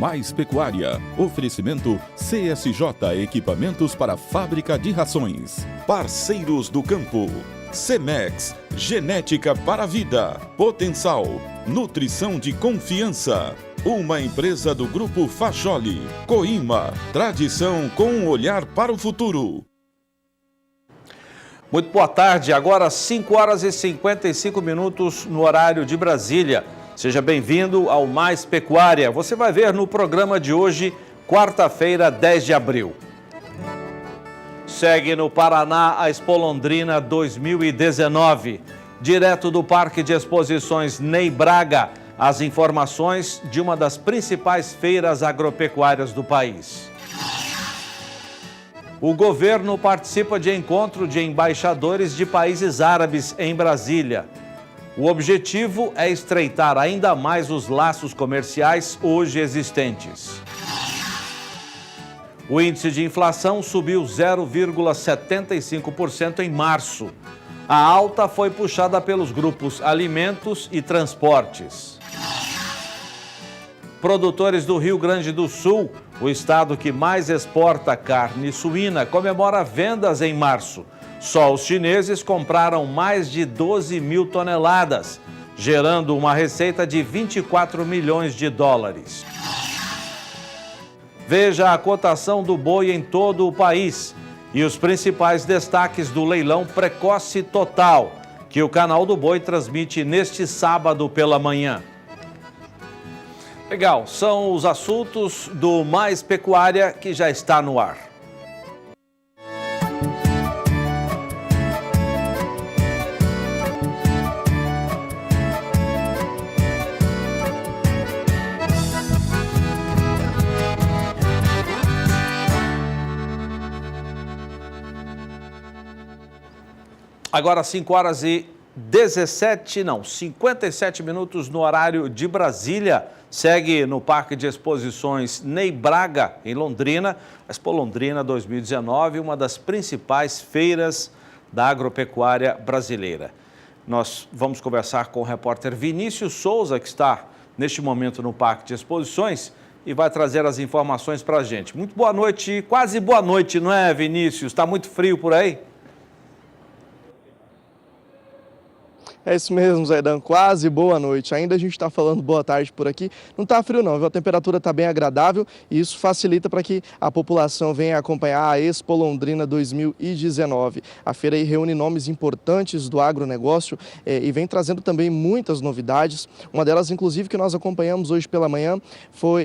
Mais Pecuária. Oferecimento CSJ Equipamentos para Fábrica de Rações. Parceiros do Campo. Cemex, genética para a vida. Potencial, nutrição de confiança. Uma empresa do Grupo Fajoli. Coima, tradição com um olhar para o futuro. Muito boa tarde, agora 5 horas e 55 minutos no horário de Brasília. Seja bem-vindo ao Mais Pecuária. Você vai ver no programa de hoje, quarta-feira, 10 de abril. Segue no Paraná a Expo Londrina 2019. Direto do Parque de Exposições Ney Braga, as informações de uma das principais feiras agropecuárias do país. O governo participa de encontro de embaixadores de países árabes em Brasília. O objetivo é estreitar ainda mais os laços comerciais hoje existentes. O índice de inflação subiu 0,75% em março. A alta foi puxada pelos grupos alimentos e transportes. Produtores do Rio Grande do Sul, o estado que mais exporta carne suína, comemora vendas em março. Só os chineses compraram mais de 12 mil toneladas, gerando uma receita de 24 milhões de dólares. Veja a cotação do boi em todo o país e os principais destaques do leilão Precoce Total, que o canal do Boi transmite neste sábado pela manhã. Legal, são os assuntos do Mais Pecuária que já está no ar. Agora 5 horas e 57 minutos no horário de Brasília. Segue no Parque de Exposições Ney Braga, em Londrina, a Expo Londrina 2019, uma das principais feiras da agropecuária brasileira. Nós vamos conversar com o repórter Vinícius Souza, que está neste momento no Parque de Exposições e vai trazer as informações para a gente. Muito boa noite, quase boa noite, não é, Vinícius? Está muito frio por aí? É isso mesmo, Zaidan, quase boa noite. Ainda a gente está falando boa tarde por aqui. Não está frio não, viu? A temperatura está bem agradável e isso facilita para que a população venha acompanhar a Expo Londrina 2019. A feira aí reúne nomes importantes do agronegócio e vem trazendo também muitas novidades. Uma delas, inclusive, que nós acompanhamos hoje pela manhã,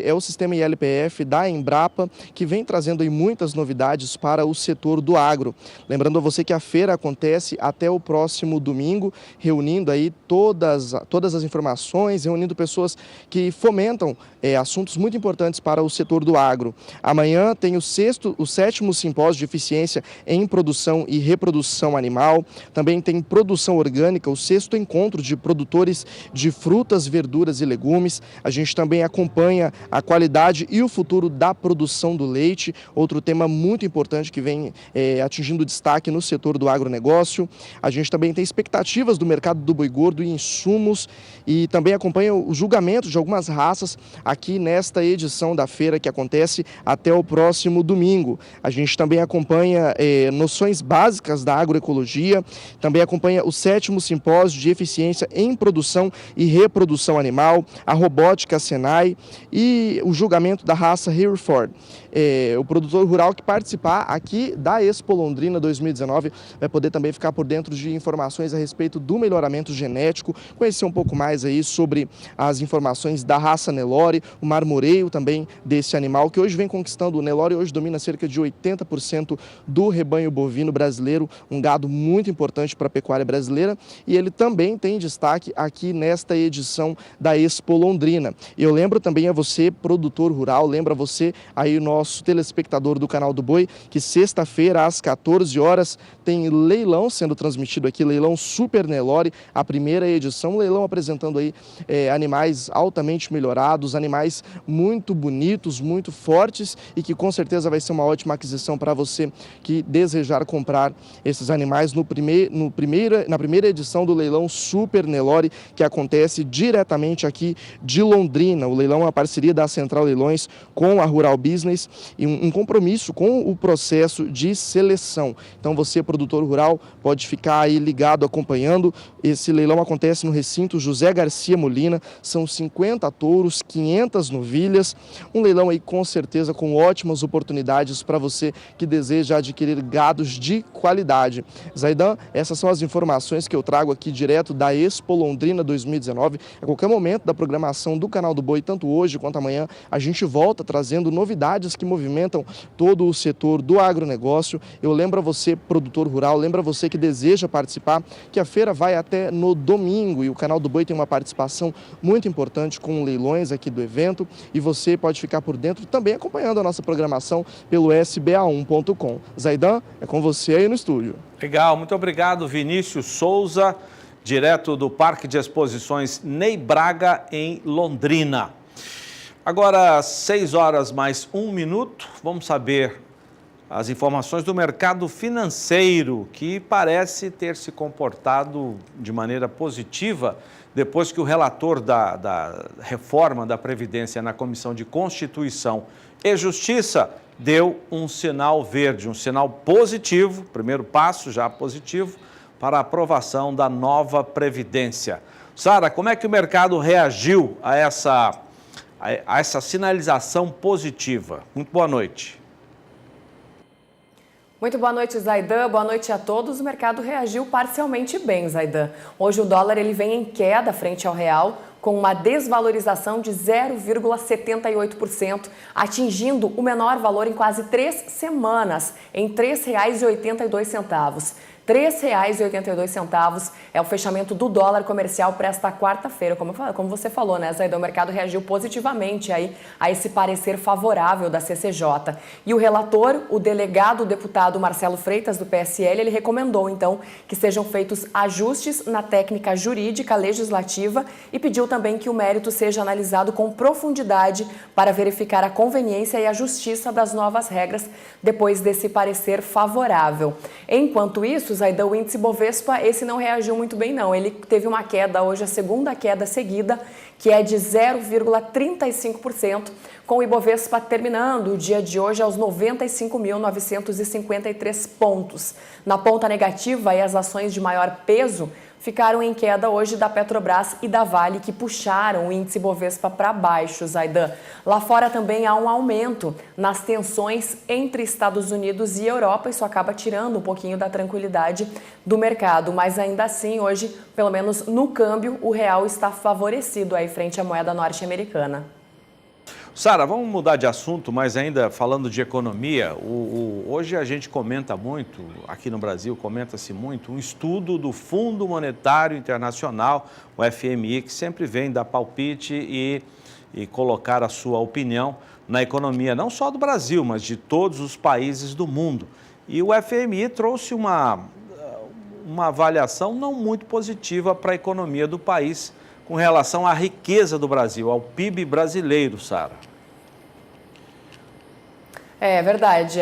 é o sistema ILPF da Embrapa, que vem trazendo aí muitas novidades para o setor do agro. Lembrando a você que a feira acontece até o próximo domingo, reunindo aí todas as informações, reunindo pessoas que fomentam assuntos muito importantes para o setor do agro. Amanhã tem o 7º simpósio de eficiência em produção e reprodução animal. Também tem produção orgânica, o 6º encontro de produtores de frutas, verduras e legumes. A gente também acompanha a qualidade e o futuro da produção do leite, outro tema muito importante que vem atingindo destaque no setor do agronegócio. A gente também tem expectativas do mercado do boi gordo e insumos e também acompanha o julgamento de algumas raças aqui nesta edição da feira que acontece até o próximo domingo. A gente também acompanha noções básicas da agroecologia, também acompanha o 7º simpósio de eficiência em produção e reprodução animal, a robótica Senai e o julgamento da raça Hereford. O produtor rural que participar aqui da Expo Londrina 2019 vai poder também ficar por dentro de informações a respeito do melhoramento genético, conhecer um pouco mais aí sobre as informações da raça Nelore, o marmoreio também desse animal que hoje vem conquistando. O Nelore hoje domina cerca de 80% do rebanho bovino brasileiro, um gado muito importante para a pecuária brasileira, e ele também tem destaque aqui nesta edição da Expo Londrina. E eu lembro também a você, produtor rural, lembro a você aí, nosso telespectador do canal do Boi, que sexta-feira às 14 horas tem leilão sendo transmitido aqui, leilão Super Nelore, a primeira edição, um leilão apresentando aí animais altamente melhorados, animais muito bonitos, muito fortes e que com certeza vai ser uma ótima aquisição para você que desejar comprar esses animais na primeira edição do leilão Super Nelore, que acontece diretamente aqui de Londrina. O leilão é uma parceria da Central Leilões com a Rural Business e um compromisso com o processo de seleção. Então você, produtor rural, pode ficar aí ligado, acompanhando. Esse leilão acontece no recinto José Garcia Molina, são 50 touros, 500 novilhas, um leilão aí com certeza com ótimas oportunidades para você que deseja adquirir gados de qualidade. Zaidan, essas são as informações que eu trago aqui direto da Expo Londrina 2019. A qualquer momento da programação do Canal do Boi, tanto hoje quanto amanhã, a gente volta trazendo novidades que movimentam todo o setor do agronegócio. Eu lembro a você, produtor rural, lembro a você que deseja participar, que a feira vai até no domingo e o Canal do Boi tem uma participação muito importante com leilões aqui do evento e você pode ficar por dentro também acompanhando a nossa programação pelo sba1.com. Zaidan, é com você aí no estúdio. Legal, muito obrigado, Vinícius Souza, direto do Parque de Exposições Ney Braga, em Londrina. Agora, 6 horas mais 1 minuto, vamos saber as informações do mercado financeiro, que parece ter se comportado de maneira positiva depois que o relator da reforma da Previdência na Comissão de Constituição e Justiça deu um sinal verde, um sinal positivo, primeiro passo já positivo, para a aprovação da nova Previdência. Sara, como é que o mercado reagiu a essa sinalização positiva? Muito boa noite. Muito boa noite, Zaidan. Boa noite a todos. O mercado reagiu parcialmente bem, Zaidan. Hoje o dólar ele vem em queda frente ao real, com uma desvalorização de 0,78%, atingindo o menor valor em quase 3 semanas, em R$ 3,82. R$ 3,82 é o fechamento do dólar comercial para esta quarta-feira. Como você falou, né, Zaidan? O mercado reagiu positivamente aí a esse parecer favorável da CCJ. E o relator, o delegado, o deputado Marcelo Freitas, do PSL, ele recomendou, então, que sejam feitos ajustes na técnica jurídica legislativa e pediu também que o mérito seja analisado com profundidade para verificar a conveniência e a justiça das novas regras depois desse parecer favorável. Enquanto isso, Zaidan, o índice Bovespa, esse não reagiu muito bem não. Ele teve uma queda hoje, a segunda queda seguida, que é de 0,35%, com o Ibovespa terminando o dia de hoje aos 95.953 pontos. Na ponta negativa, as ações de maior peso ficaram em queda hoje da Petrobras e da Vale, que puxaram o índice Bovespa para baixo, Zaidan. Lá fora também há um aumento nas tensões entre Estados Unidos e Europa. Isso acaba tirando um pouquinho da tranquilidade do mercado. Mas ainda assim, hoje, pelo menos no câmbio, o real está favorecido aí frente à moeda norte-americana. Sara, vamos mudar de assunto, mas ainda falando de economia, hoje a gente comenta muito, aqui no Brasil comenta-se muito, um estudo do Fundo Monetário Internacional, o FMI, que sempre vem dar palpite e colocar a sua opinião na economia, não só do Brasil, mas de todos os países do mundo. E o FMI trouxe uma avaliação não muito positiva para a economia do país, com relação à riqueza do Brasil, ao PIB brasileiro, Sara. É verdade,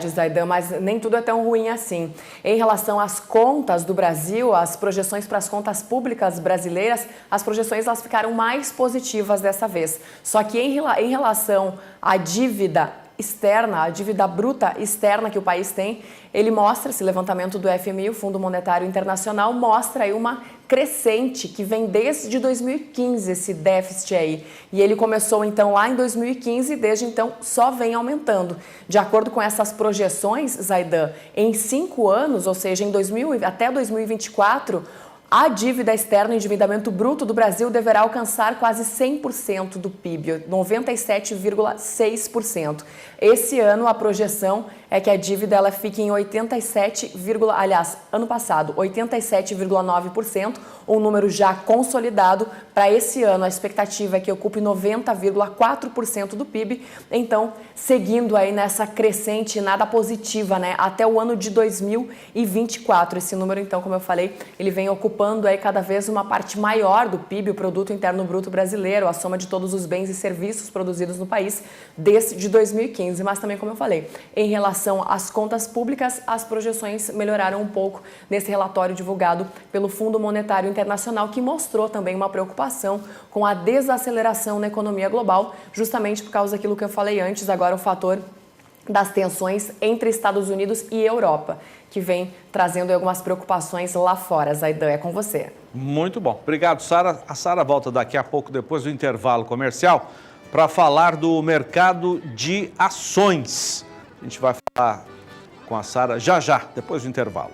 Zaidan, mas nem tudo é tão ruim assim. Em relação às contas do Brasil, as projeções para as contas públicas brasileiras, as projeções elas ficaram mais positivas dessa vez. Só que em relação à dívida externa, a dívida bruta externa que o país tem, ele mostra, esse levantamento do FMI, o Fundo Monetário Internacional, mostra aí uma crescente que vem desde 2015, esse déficit aí. E ele começou então lá em 2015 e desde então só vem aumentando. De acordo com essas projeções, Zaidan, em 5 anos, ou seja, até 2024, a dívida externa, o endividamento bruto do Brasil deverá alcançar quase 100% do PIB, 97,6%. Esse ano a projeção é que a dívida ela fique em 87,9%, um número já consolidado. Para esse ano, a expectativa é que ocupe 90,4% do PIB, então seguindo aí nessa crescente nada positiva, né, até o ano de 2024. Esse número, então, como eu falei, ele vem ocupando aí cada vez uma parte maior do PIB, o Produto Interno Bruto Brasileiro, a soma de todos os bens e serviços produzidos no país desde 2015. Mas também, como eu falei, em relação às contas públicas, as projeções melhoraram um pouco nesse relatório divulgado pelo Fundo Monetário Internacional, que mostrou também uma preocupação com a desaceleração na economia global, justamente por causa daquilo que eu falei antes, agora o fator das tensões entre Estados Unidos e Europa, que vem trazendo algumas preocupações lá fora. Zaidan, é com você. Muito bom. Obrigado, Sara. A Sara volta daqui a pouco, depois do intervalo comercial, para falar do mercado de ações. A gente vai falar com a Sara já, depois do intervalo.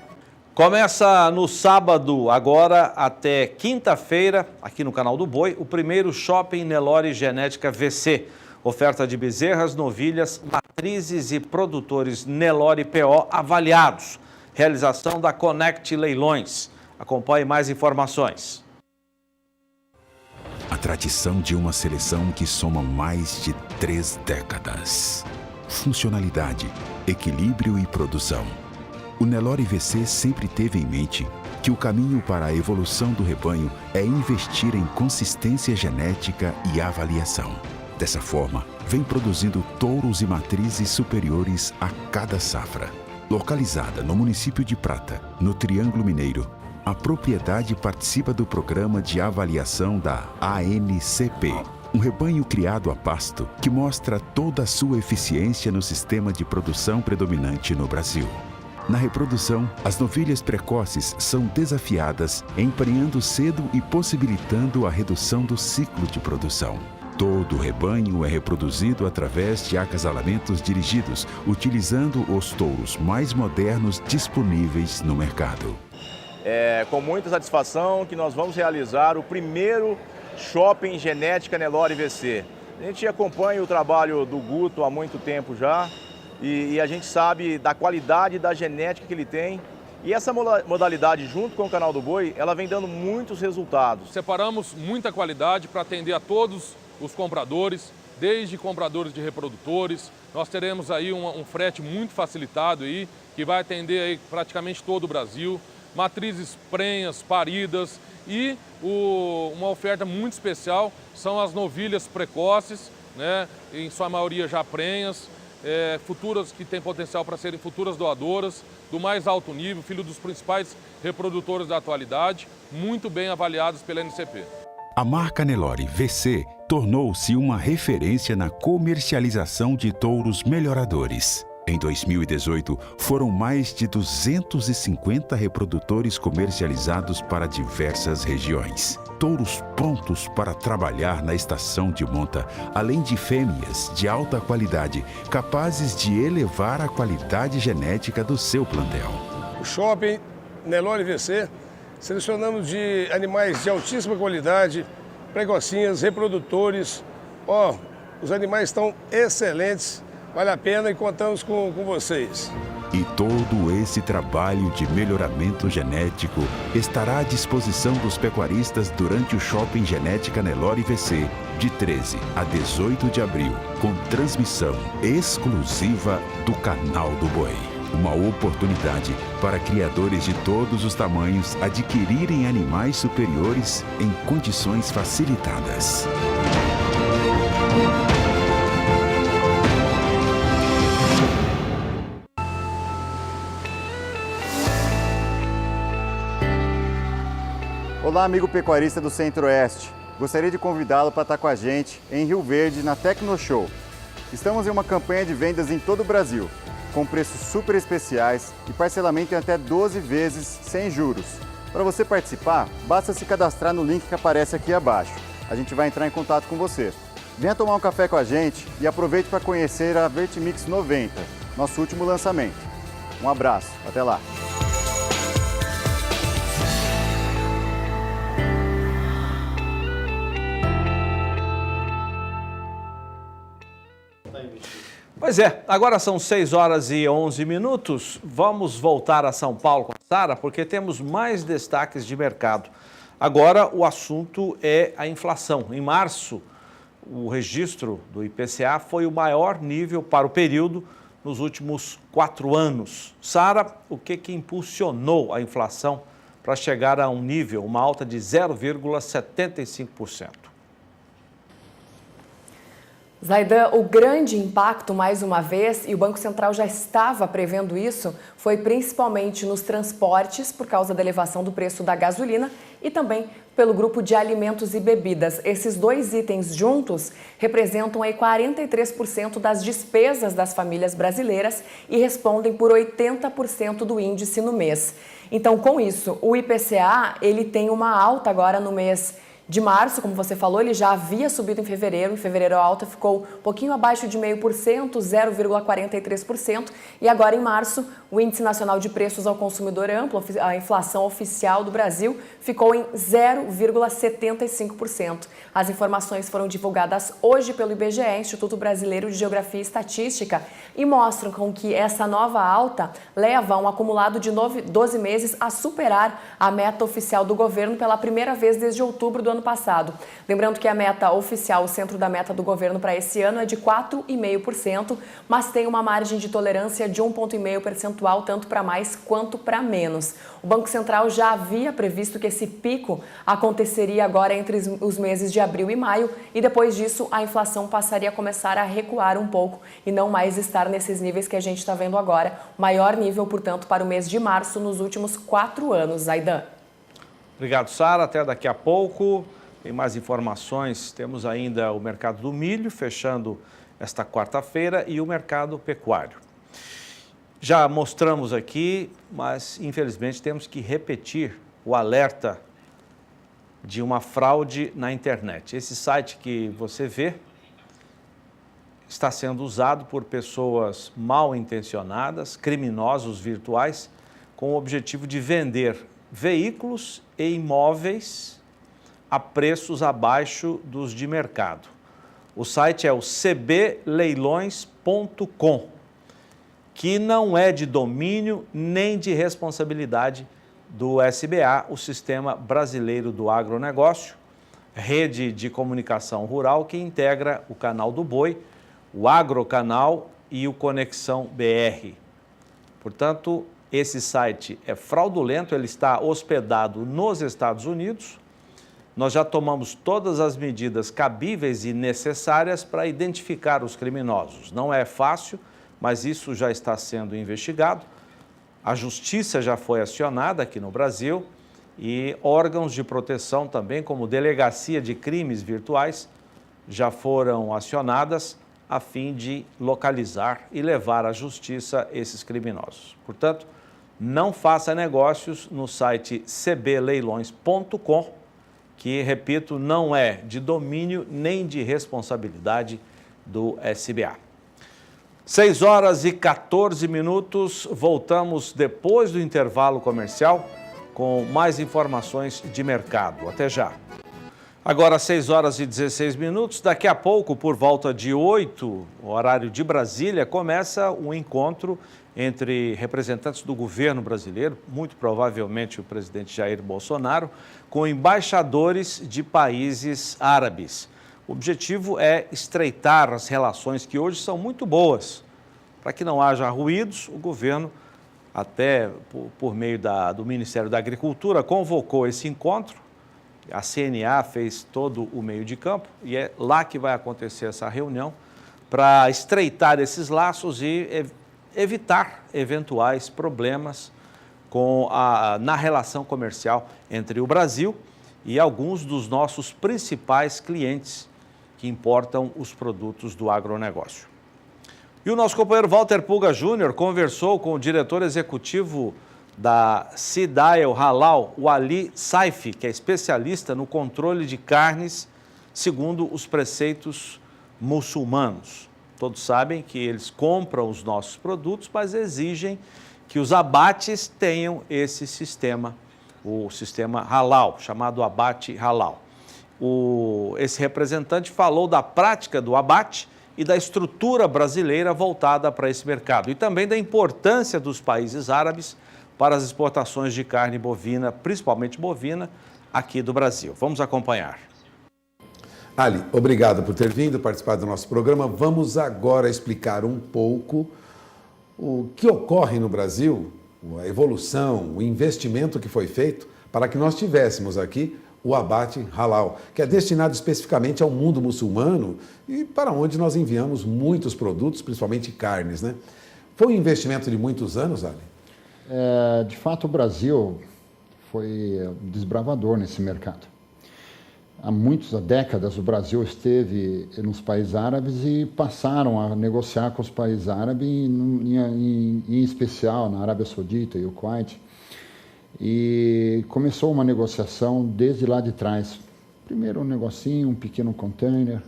Começa no sábado, agora até quinta-feira, aqui no Canal do Boi, o primeiro Shopping Nelore Genética VC. Oferta de bezerras, novilhas, matrizes e produtores Nelore PO avaliados. Realização da Connect Leilões. Acompanhe mais informações. A tradição de uma seleção que soma mais de 3 décadas. Funcionalidade, equilíbrio e produção. O Nelore VC sempre teve em mente que o caminho para a evolução do rebanho é investir em consistência genética e avaliação. Dessa forma, vem produzindo touros e matrizes superiores a cada safra. Localizada no município de Prata, no Triângulo Mineiro, a propriedade participa do programa de avaliação da ANCP, um rebanho criado a pasto que mostra toda a sua eficiência no sistema de produção predominante no Brasil. Na reprodução, as novilhas precoces são desafiadas, emprenhando cedo e possibilitando a redução do ciclo de produção. Todo o rebanho é reproduzido através de acasalamentos dirigidos, utilizando os touros mais modernos disponíveis no mercado. É com muita satisfação que nós vamos realizar o primeiro Shopping Genética Nelore VC. A gente acompanha o trabalho do Guto há muito tempo já e a gente sabe da qualidade da genética que ele tem. E essa modalidade, junto com o Canal do Boi, ela vem dando muitos resultados. Separamos muita qualidade para atender a todos os compradores, desde compradores de reprodutores. Nós teremos aí um frete muito facilitado aí, que vai atender aí praticamente todo o Brasil. Matrizes prenhas, paridas e uma oferta muito especial são as novilhas precoces, né, em sua maioria já prenhas, futuras que têm potencial para serem futuras doadoras, do mais alto nível, filho dos principais reprodutores da atualidade, muito bem avaliados pela NCP. A marca Nelore VC tornou-se uma referência na comercialização de touros melhoradores. Em 2018, foram mais de 250 reprodutores comercializados para diversas regiões. Touros prontos para trabalhar na estação de monta, além de fêmeas de alta qualidade, capazes de elevar a qualidade genética do seu plantel. O Shopping Nelore VC, selecionamos de animais de altíssima qualidade, precocinhas, reprodutores. Os animais estão excelentes. Vale a pena e contamos com vocês. E todo esse trabalho de melhoramento genético estará à disposição dos pecuaristas durante o Shopping Genética Nelore VC, de 13 a 18 de abril, com transmissão exclusiva do Canal do Boi. Uma oportunidade para criadores de todos os tamanhos adquirirem animais superiores em condições facilitadas. Olá, amigo pecuarista do Centro-Oeste. Gostaria de convidá-lo para estar com a gente em Rio Verde, na Tecnoshow. Estamos em uma campanha de vendas em todo o Brasil, com preços super especiais e parcelamento em até 12 vezes sem juros. Para você participar, basta se cadastrar no link que aparece aqui abaixo. A gente vai entrar em contato com você. Venha tomar um café com a gente e aproveite para conhecer a Vertimix 90, nosso último lançamento. Um abraço, até lá! Pois é, agora são 6 horas e 11 minutos. Vamos voltar a São Paulo com a Sara, porque temos mais destaques de mercado. Agora o assunto é a inflação. Em março, o registro do IPCA foi o maior nível para o período nos últimos 4 anos. Sara, o que impulsionou a inflação para chegar a um nível, uma alta de 0,75%? Zaidan, o grande impacto, mais uma vez, e o Banco Central já estava prevendo isso, foi principalmente nos transportes, por causa da elevação do preço da gasolina e também pelo grupo de alimentos e bebidas. Esses dois itens juntos representam aí 43% das despesas das famílias brasileiras e respondem por 80% do índice no mês. Então, com isso, o IPCA ele tem uma alta agora no mês de março, como você falou, ele já havia subido em fevereiro. Em fevereiro a alta ficou um pouquinho abaixo de 0,5%, 0,43%. E agora em março, o Índice Nacional de Preços ao Consumidor Amplo, a inflação oficial do Brasil, ficou em 0,75%. As informações foram divulgadas hoje pelo IBGE, Instituto Brasileiro de Geografia e Estatística, e mostram com que essa nova alta leva um acumulado de 12 meses a superar a meta oficial do governo pela primeira vez desde outubro do ano passado. Lembrando que a meta oficial, o centro da meta do governo para esse ano é de 4,5%, mas tem uma margem de tolerância de 1,5 ponto percentual, tanto para mais quanto para menos. O Banco Central já havia previsto que esse pico aconteceria agora entre os meses de abril e maio, e depois disso a inflação passaria a começar a recuar um pouco e não mais estar nesses níveis que a gente está vendo agora. Maior nível, portanto, para o mês de março nos últimos 4 anos. Zaidan. Obrigado, Sara. Até daqui a pouco. Tem mais informações. Temos ainda o mercado do milho fechando esta quarta-feira e o mercado pecuário. Já mostramos aqui, mas infelizmente temos que repetir o alerta de uma fraude na internet. Esse site que você vê está sendo usado por pessoas mal intencionadas, criminosos virtuais, com o objetivo de vender veículos e imóveis a preços abaixo dos de mercado. O site é o cbleilões.com, que não é de domínio nem de responsabilidade do SBA, o Sistema Brasileiro do Agronegócio, rede de comunicação rural que integra o Canal do Boi, o Agrocanal e o Conexão BR. Portanto, esse site é fraudulento, ele está hospedado nos Estados Unidos. Nós já tomamos todas as medidas cabíveis e necessárias para identificar os criminosos. Não é fácil, mas isso já está sendo investigado. A justiça já foi acionada aqui no Brasil e órgãos de proteção também, como Delegacia de Crimes Virtuais, já foram acionadas a fim de localizar e levar à justiça esses criminosos. Portanto, não faça negócios no site cbleilões.com, que, repito, não é de domínio nem de responsabilidade do SBA. 6 horas e 14 minutos, voltamos depois do intervalo comercial com mais informações de mercado. Até já. Agora 6 horas e 16 minutos, daqui a pouco, por volta de 8, o horário de Brasília, começa um encontro entre representantes do governo brasileiro, muito provavelmente o presidente Jair Bolsonaro, com embaixadores de países árabes. O objetivo é estreitar as relações que hoje são muito boas. Para que não haja ruídos, o governo, até por meio do Ministério da Agricultura, convocou esse encontro. A CNA fez todo o meio de campo e é lá que vai acontecer essa reunião para estreitar esses laços e evitar eventuais problemas na relação comercial entre o Brasil e alguns dos nossos principais clientes que importam os produtos do agronegócio. E o nosso companheiro Walter Pulga Júnior conversou com o diretor executivo da Sidael Halal, o Ali Saif, que é especialista no controle de carnes segundo os preceitos muçulmanos. Todos sabem que eles compram os nossos produtos, mas exigem que os abates tenham esse sistema, o sistema halal, chamado abate halal. Esse representante falou da prática do abate e da estrutura brasileira voltada para esse mercado e também da importância dos países árabes para as exportações de carne bovina, principalmente bovina, aqui do Brasil. Vamos acompanhar. Ali, obrigado por ter vindo participar do nosso programa. Vamos agora explicar um pouco o que ocorre no Brasil, a evolução, o investimento que foi feito para que nós tivéssemos aqui o abate halal, que é destinado especificamente ao mundo muçulmano e para onde nós enviamos muitos produtos, principalmente carnes, né? Foi um investimento de muitos anos, Ali? De fato, o Brasil foi desbravador nesse mercado. Há décadas, o Brasil esteve nos países árabes e passaram a negociar com os países árabes, em especial na Arábia Saudita e o Kuwait. E começou uma negociação desde lá de trás. Primeiro um negocinho, um pequeno container.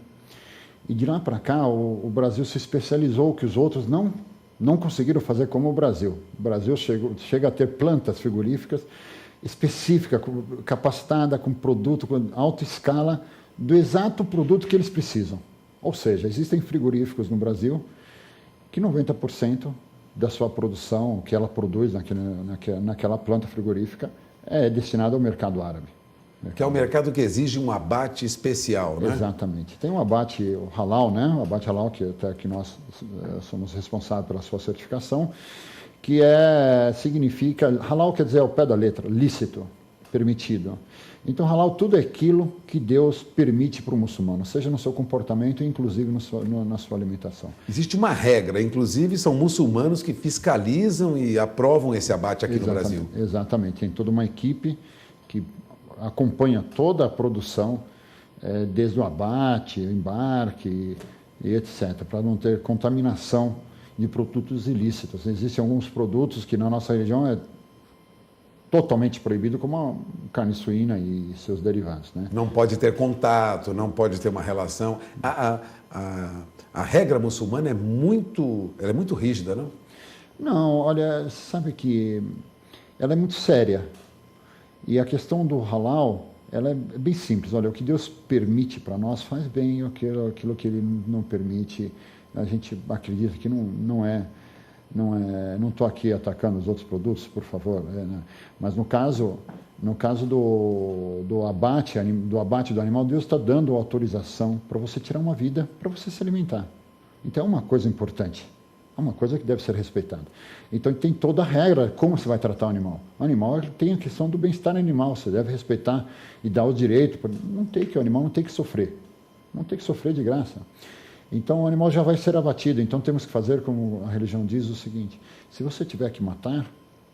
E de lá para cá, o Brasil se especializou, que os outros não conseguiram fazer como o Brasil. O Brasil chega a ter plantas frigoríficas específica, capacitada com produto, com alta escala, do exato produto que eles precisam. Ou seja, existem frigoríficos no Brasil que 90% da sua produção, que ela produz naquela planta frigorífica, é destinado ao mercado árabe. Que é um mercado que exige um abate especial, né? Exatamente. Tem um abate halal, né? O abate halal, que até que nós somos responsáveis pela sua certificação, que significa, halal quer dizer ao pé da letra, lícito, permitido. Então, halal tudo é aquilo que Deus permite para o muçulmano, seja no seu comportamento, inclusive na sua alimentação. Existe uma regra, inclusive são muçulmanos que fiscalizam e aprovam esse abate aqui no Brasil. Exatamente, tem toda uma equipe que acompanha toda a produção, desde o abate, o embarque e etc., para não ter contaminação de produtos ilícitos. Existem alguns produtos que na nossa região é totalmente proibido, como a carne suína e seus derivados, né? Não pode ter contato, não pode ter uma relação. A regra muçulmana é muito rígida, não? Não, olha, sabe que ela é muito séria. E a questão do halal, ela é bem simples. Olha, o que Deus permite para nós faz bem, aquilo que Ele não permite, a gente acredita que não é. Não estou aqui atacando os outros produtos, por favor, né? Mas no caso do abate do animal, Deus está dando autorização para você tirar uma vida, para você se alimentar. Então é uma coisa importante, é uma coisa que deve ser respeitada. Então tem toda a regra como você vai tratar o animal. O animal tem a questão do bem-estar animal, você deve respeitar e dar o direito, o animal não tem que sofrer de graça. Então o animal já vai ser abatido, então temos que fazer como a religião diz o seguinte: se você tiver que matar,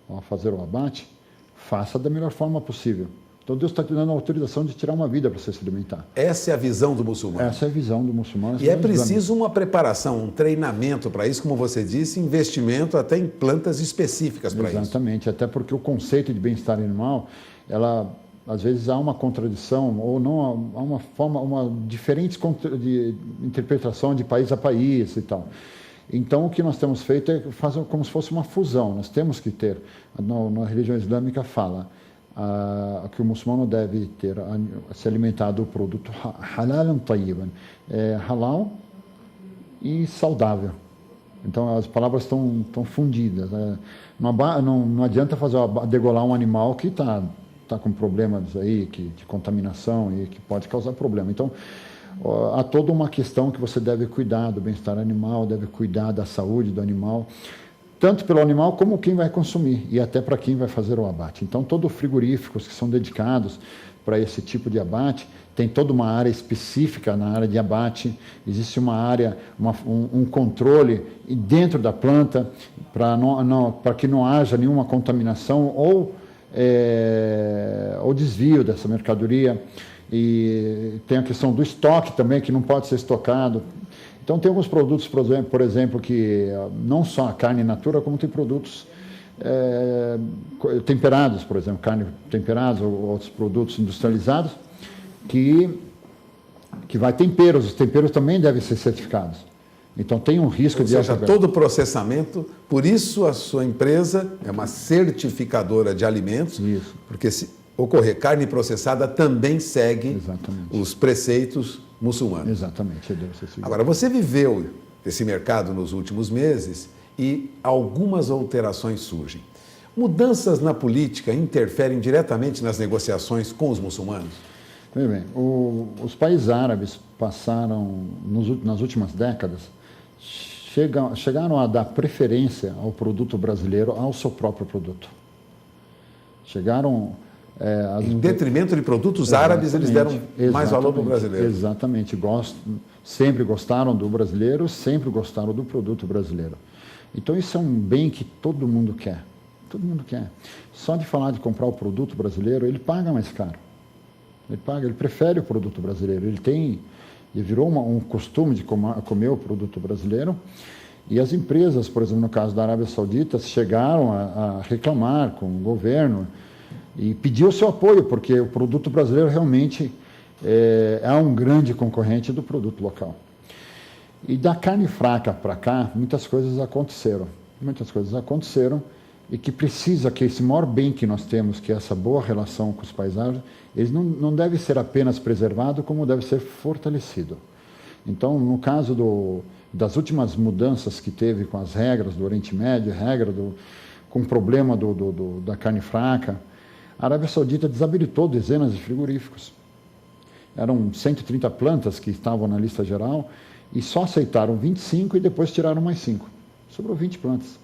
ou fazer o abate, faça da melhor forma possível. Então Deus está te dando a autorização de tirar uma vida para você se alimentar. Essa é a visão do muçulmano. Essa é a visão do muçulmano. E é preciso uma preparação, um treinamento para isso, como você disse, investimento até em plantas específicas para isso. Exatamente, até porque o conceito de bem-estar animal, às vezes há uma contradição ou não há uma diferente de interpretação de país a país e tal. Então o que nós temos feito é fazer como se fosse uma fusão. Nós temos que ter, na religião islâmica fala que o muçulmano deve se alimentar do produto halal tayyiban, halal e saudável. Então as palavras estão fundidas. Não adianta degolar um animal que está com problemas aí de contaminação e que pode causar problema. Então, há toda uma questão que você deve cuidar do bem-estar animal, deve cuidar da saúde do animal, tanto pelo animal como quem vai consumir e até para quem vai fazer o abate. Então, todos os frigoríficos que são dedicados para esse tipo de abate, tem toda uma área específica na área de abate, existe uma área, um controle dentro da planta para que não haja nenhuma contaminação ou desvio dessa mercadoria. E tem a questão do estoque também, que não pode ser estocado. Então tem alguns produtos, por exemplo, que não só a carne in natura, como tem produtos temperados, por exemplo, carne temperada ou outros produtos industrializados, que vai temperos. Os temperos também devem ser certificados. Então tem um risco de... Ou seja, todo o processamento, por isso a sua empresa é uma certificadora de alimentos. Isso. Porque se ocorrer carne processada, também segue os preceitos muçulmanos. Exatamente. Agora, você viveu esse mercado nos últimos meses e algumas alterações surgem. Mudanças na política interferem diretamente nas negociações com os muçulmanos? Muito bem. Os países árabes passaram, nas últimas décadas, chegaram a dar preferência ao produto brasileiro, ao seu próprio produto. Chegaram... em detrimento de produtos árabes, eles deram mais valor para o brasileiro. Exatamente. Sempre gostaram do brasileiro, sempre gostaram do produto brasileiro. Então, isso é um bem que todo mundo quer. Todo mundo quer. Só de falar de comprar o produto brasileiro, ele paga mais caro. Ele prefere o produto brasileiro. Ele virou um costume de comer o produto brasileiro. E as empresas, por exemplo, no caso da Arábia Saudita, chegaram a reclamar com o governo e pedir o seu apoio, porque o produto brasileiro realmente é um grande concorrente do produto local. E da carne fraca para cá, muitas coisas aconteceram. E que precisa que esse maior bem que nós temos, que é essa boa relação com os países árabes, ele não deve ser apenas preservado, como deve ser fortalecido. Então, no caso das últimas mudanças que teve com as regras do Oriente Médio, com o problema da carne fraca, a Arábia Saudita desabilitou dezenas de frigoríficos. Eram 130 plantas que estavam na lista geral e só aceitaram 25 e depois tiraram mais 5. Sobrou 20 plantas.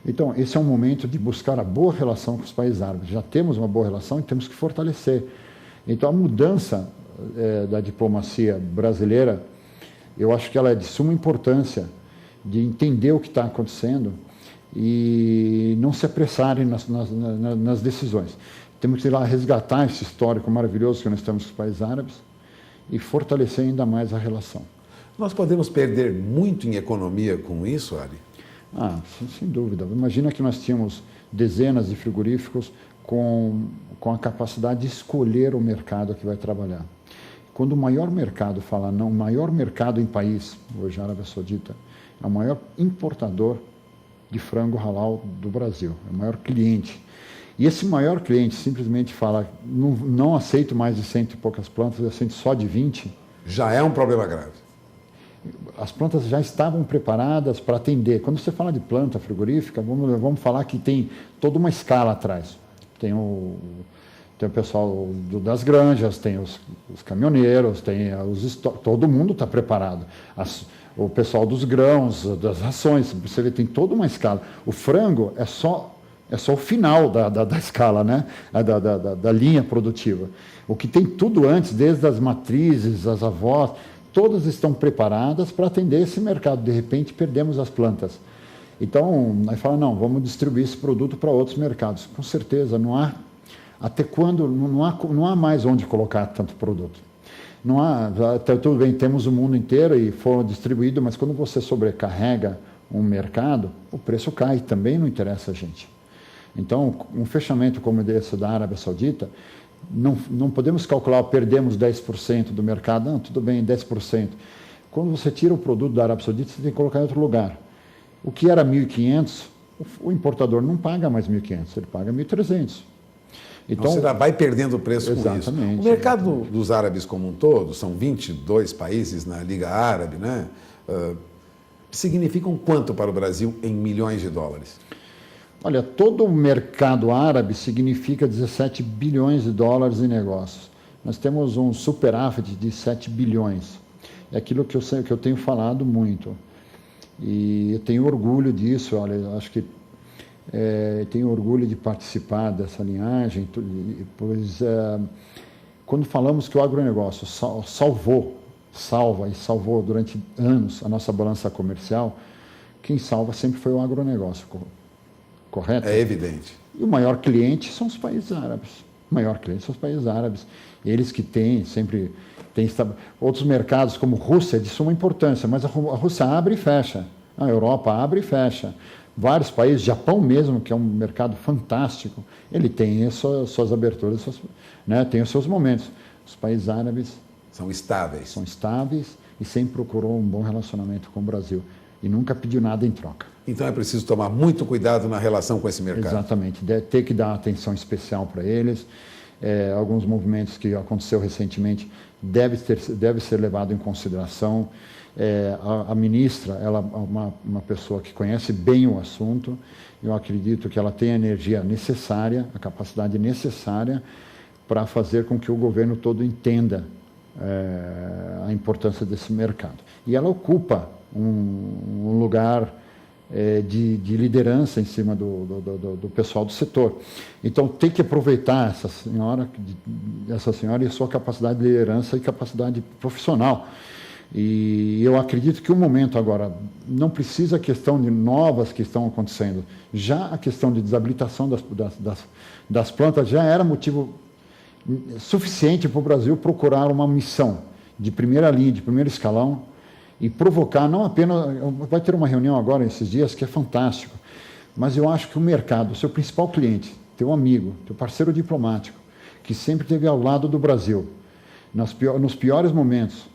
Então, esse é um momento de buscar a boa relação com os países árabes. Já temos uma boa relação e temos que fortalecer. Então, a mudança da diplomacia brasileira, eu acho que ela é de suma importância, de entender o que está acontecendo e não se apressarem nas decisões. Temos que ir lá resgatar esse histórico maravilhoso que nós temos com os países árabes e fortalecer ainda mais a relação. Nós podemos perder muito em economia com isso, Ali? Sem dúvida. Imagina que nós tínhamos dezenas de frigoríficos com a capacidade de escolher o mercado que vai trabalhar. Quando o maior mercado fala não, o maior mercado em país, hoje a Arábia Saudita, é o maior importador de frango halal do Brasil, é o maior cliente. E esse maior cliente simplesmente fala, não aceito mais de 100 e poucas plantas, eu aceito só de 20. Já é um problema grave. As plantas já estavam preparadas para atender. Quando você fala de planta frigorífica, vamos falar que tem toda uma escala atrás. Tem o pessoal das granjas, tem os caminhoneiros, todo mundo está preparado. O pessoal dos grãos, das rações, você vê, tem toda uma escala. O frango é só o final da escala, né? Da linha produtiva. O que tem tudo antes, desde as matrizes, as avós, todas estão preparadas para atender esse mercado. De repente, perdemos as plantas. Então, aí fala, não, vamos distribuir esse produto para outros mercados. Com certeza, não há... Até quando não há mais onde colocar tanto produto. Não há, tudo bem, temos o mundo inteiro e foram distribuídos, mas quando você sobrecarrega um mercado, o preço cai, também não interessa a gente. Então, um fechamento como esse da Arábia Saudita, não podemos calcular, perdemos 10% do mercado, não, tudo bem, 10%. Quando você tira o produto da Arábia Saudita, você tem que colocar em outro lugar. O que era 1.500, o importador não paga mais 1.500, ele paga 1.300. Então, você vai perdendo o preço com isso. O mercado dos árabes como um todo, são 22 países na Liga Árabe, né? Significam quanto para o Brasil em milhões de dólares? Olha, todo o mercado árabe significa 17 bilhões de dólares em negócios. Nós temos um superávit de 7 bilhões. É aquilo que eu tenho falado muito. E eu tenho orgulho disso, olha, eu acho que tenho orgulho de participar dessa linhagem, pois quando falamos que o agronegócio salvou durante anos a nossa balança comercial, quem salva sempre foi o agronegócio, correto? É evidente. E o maior cliente são os países árabes. O maior cliente são os países árabes. Eles que sempre têm outros mercados como Rússia é de suma importância, mas a Rússia abre e fecha. A Europa abre e fecha. Vários países, Japão mesmo, que é um mercado fantástico, ele tem as suas aberturas, né, tem os seus momentos. Os países árabes são estáveis. São estáveis e sempre procurou um bom relacionamento com o Brasil e nunca pediu nada em troca. Então é preciso tomar muito cuidado na relação com esse mercado. Exatamente, ter que dar atenção especial para eles. alguns movimentos que aconteceu recentemente deve ser levado em consideração. A ministra, ela é uma pessoa que conhece bem o assunto. Eu acredito que ela tem a energia necessária, a capacidade necessária para fazer com que o governo todo entenda a importância desse mercado. E ela ocupa um lugar de liderança em cima do pessoal do setor. Então, tem que aproveitar essa senhora e a sua capacidade de liderança e capacidade profissional. E eu acredito que o momento agora não precisa a questão de novas que estão acontecendo. Já a questão de desabilitação das plantas já era motivo suficiente para o Brasil procurar uma missão de primeira linha, de primeiro escalão, e provocar, não apenas... Vai ter uma reunião agora, esses dias, que é fantástico, mas eu acho que o mercado, o seu principal cliente, teu amigo, teu parceiro diplomático, que sempre esteve ao lado do Brasil, nos piores momentos,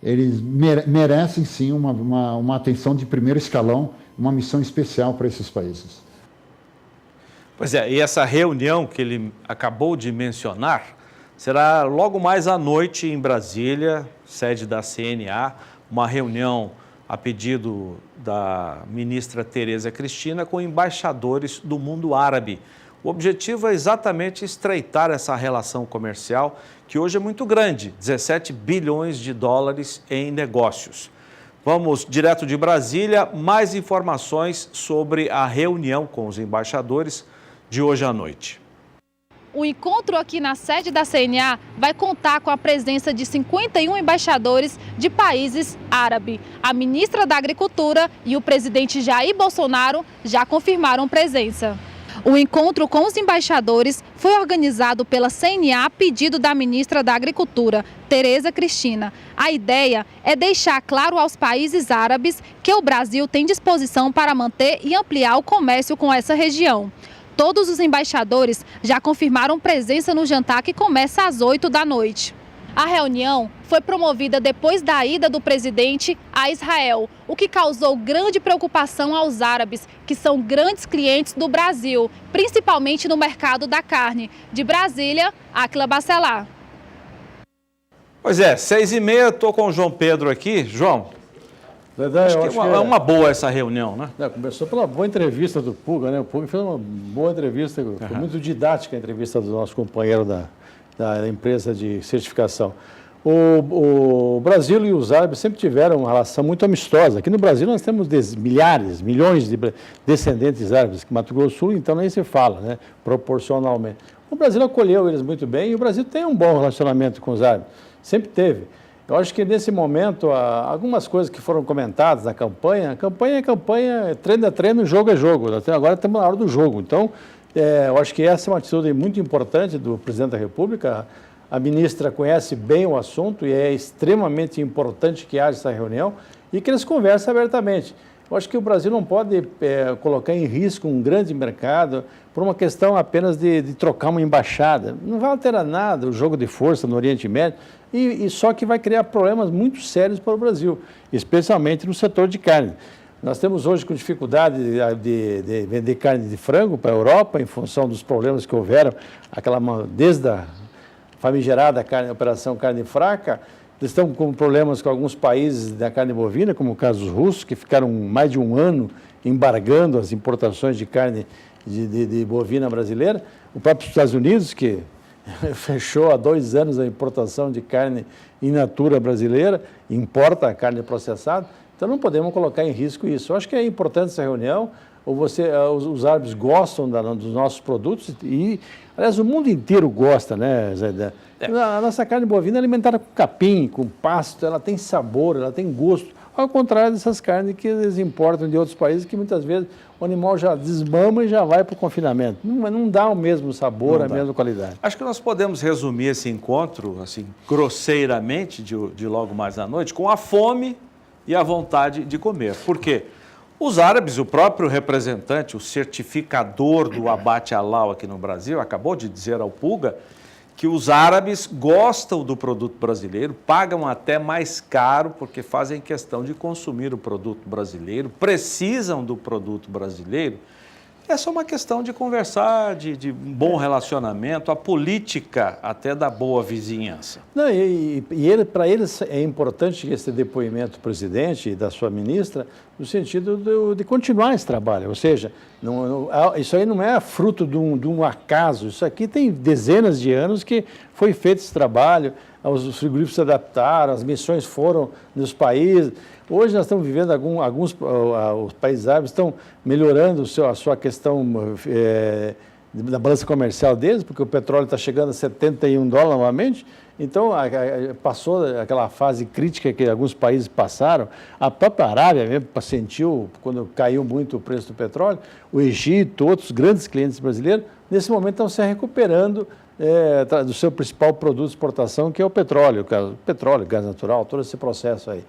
eles merecem sim uma atenção de primeiro escalão, uma missão especial para esses países. Pois é, e essa reunião que ele acabou de mencionar será logo mais à noite em Brasília, sede da CNA, uma reunião a pedido da ministra Tereza Cristina com embaixadores do mundo árabe. O objetivo é exatamente estreitar essa relação comercial, que hoje é muito grande, 17 bilhões de dólares em negócios. Vamos direto de Brasília, mais informações sobre a reunião com os embaixadores de hoje à noite. O encontro aqui na sede da CNA vai contar com a presença de 51 embaixadores de países árabes. A ministra da Agricultura e o presidente Jair Bolsonaro já confirmaram presença. O encontro com os embaixadores foi organizado pela CNA a pedido da ministra da Agricultura, Tereza Cristina. A ideia é deixar claro aos países árabes que o Brasil tem disposição para manter e ampliar o comércio com essa região. Todos os embaixadores já confirmaram presença no jantar que começa às 8 da noite. A reunião foi promovida depois da ida do presidente a Israel, o que causou grande preocupação aos árabes, que são grandes clientes do Brasil, principalmente no mercado da carne. De Brasília, Áquila Bacelar. Pois é, 6h30, estou com o João Pedro aqui. João, acho que é uma boa essa reunião, né? Começou pela boa entrevista do Puga, né? O Puga fez uma boa entrevista, foi muito didática a entrevista do nosso companheiro da empresa de certificação. O Brasil e os árabes sempre tiveram uma relação muito amistosa. Aqui no Brasil nós temos milhões de descendentes árabes, que Mato Grosso do Sul, então nem se fala, né? Proporcionalmente. O Brasil acolheu eles muito bem e o Brasil tem um bom relacionamento com os árabes, sempre teve. Eu acho que nesse momento, algumas coisas que foram comentadas na campanha, campanha é campanha, treino é treino, jogo é jogo. Agora estamos na hora do jogo. Então, eu acho que essa é uma atitude muito importante do presidente da República. A ministra conhece bem o assunto e é extremamente importante que haja essa reunião e que eles conversem abertamente. Eu acho que o Brasil não pode colocar em risco um grande mercado por uma questão apenas de trocar uma embaixada. Não vai alterar nada o jogo de força no Oriente Médio e só que vai criar problemas muito sérios para o Brasil, especialmente no setor de carne. Nós temos hoje com dificuldade de vender carne de frango para a Europa em função dos problemas que houveram, desde a famigerada operação carne fraca. Eles estão com problemas com alguns países da carne bovina, como o caso dos russos, que ficaram mais de um ano embargando as importações de carne de bovina brasileira. O próprio Estados Unidos, que fechou há 2 anos a importação de carne in natura brasileira, importa a carne processada. Então não podemos colocar em risco isso. Eu acho que é importante essa reunião. Os árabes gostam dos nossos produtos e, aliás, o mundo inteiro gosta, né, Zé? A nossa carne bovina é alimentada com capim, com pasto, ela tem sabor, ela tem gosto. Ao contrário dessas carnes que eles importam de outros países, que muitas vezes o animal já desmama e já vai para o confinamento. Não dá o mesmo sabor, a mesma qualidade. Acho que nós podemos resumir esse encontro, assim, grosseiramente, de logo mais à noite, com a fome e a vontade de comer. Por quê? Os árabes, o próprio representante, o certificador do abate halal aqui no Brasil, acabou de dizer ao Puga que os árabes gostam do produto brasileiro, pagam até mais caro porque fazem questão de consumir o produto brasileiro, precisam do produto brasileiro É só uma questão de conversar, de um bom relacionamento, a política até da boa vizinhança. Não, para eles é importante esse depoimento do presidente e da sua ministra, no sentido de continuar esse trabalho. Ou seja, isso aí não é fruto de um acaso, isso aqui tem dezenas de anos que foi feito esse trabalho, os frigoríficos se adaptaram, as missões foram nos países. Hoje nós estamos vivendo, os países árabes estão melhorando a sua questão da balança comercial deles, porque o petróleo está chegando a $71 novamente. Então, passou aquela fase crítica que alguns países passaram. A própria Arábia mesmo sentiu, quando caiu muito o preço do petróleo, o Egito, outros grandes clientes brasileiros, nesse momento estão se recuperando do seu principal produto de exportação, que é o petróleo, gás natural, todo esse processo aí.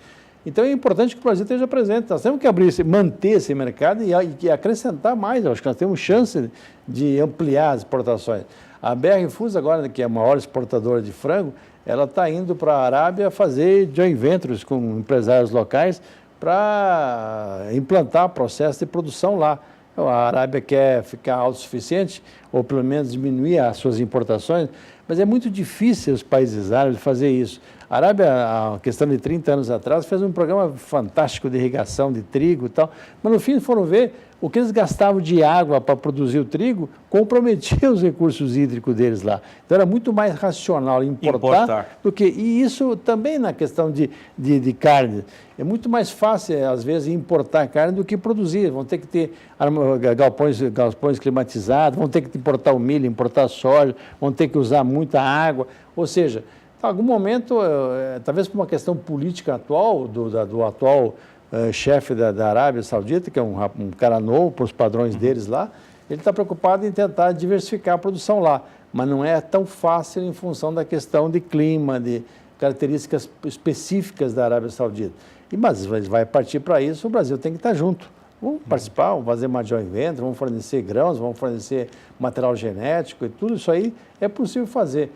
Então é importante que o Brasil esteja presente. Nós temos que manter esse mercado e acrescentar mais. Eu acho que nós temos chance de ampliar as exportações. A BR Foods agora, que é a maior exportadora de frango, ela está indo para a Arábia fazer joint ventures com empresários locais para implantar processo de produção lá. Então, a Arábia quer ficar autossuficiente, ou pelo menos diminuir as suas importações, mas é muito difícil os países árabes fazer isso. A Arábia, a questão de 30 anos atrás, fez um programa fantástico de irrigação de trigo e tal, mas no fim foram ver o que eles gastavam de água para produzir o trigo, comprometia os recursos hídricos deles lá. Então era muito mais racional importar do que... E isso também na questão de carne. É muito mais fácil, às vezes, importar carne do que produzir. Vão ter que ter galpões climatizados, vão ter que importar o milho, importar a soja, vão ter que usar muita água. Ou seja, em algum momento, talvez por uma questão política atual, do atual chefe da Arábia Saudita, que é um cara novo para os padrões deles lá, ele está preocupado em tentar diversificar a produção lá, mas não é tão fácil em função da questão de clima, de características específicas da Arábia Saudita. Mas vai partir para isso, o Brasil tem que estar junto. Vamos participar, vamos fazer uma joint venture, vamos fornecer grãos, vamos fornecer material genético, e tudo isso aí é possível fazer.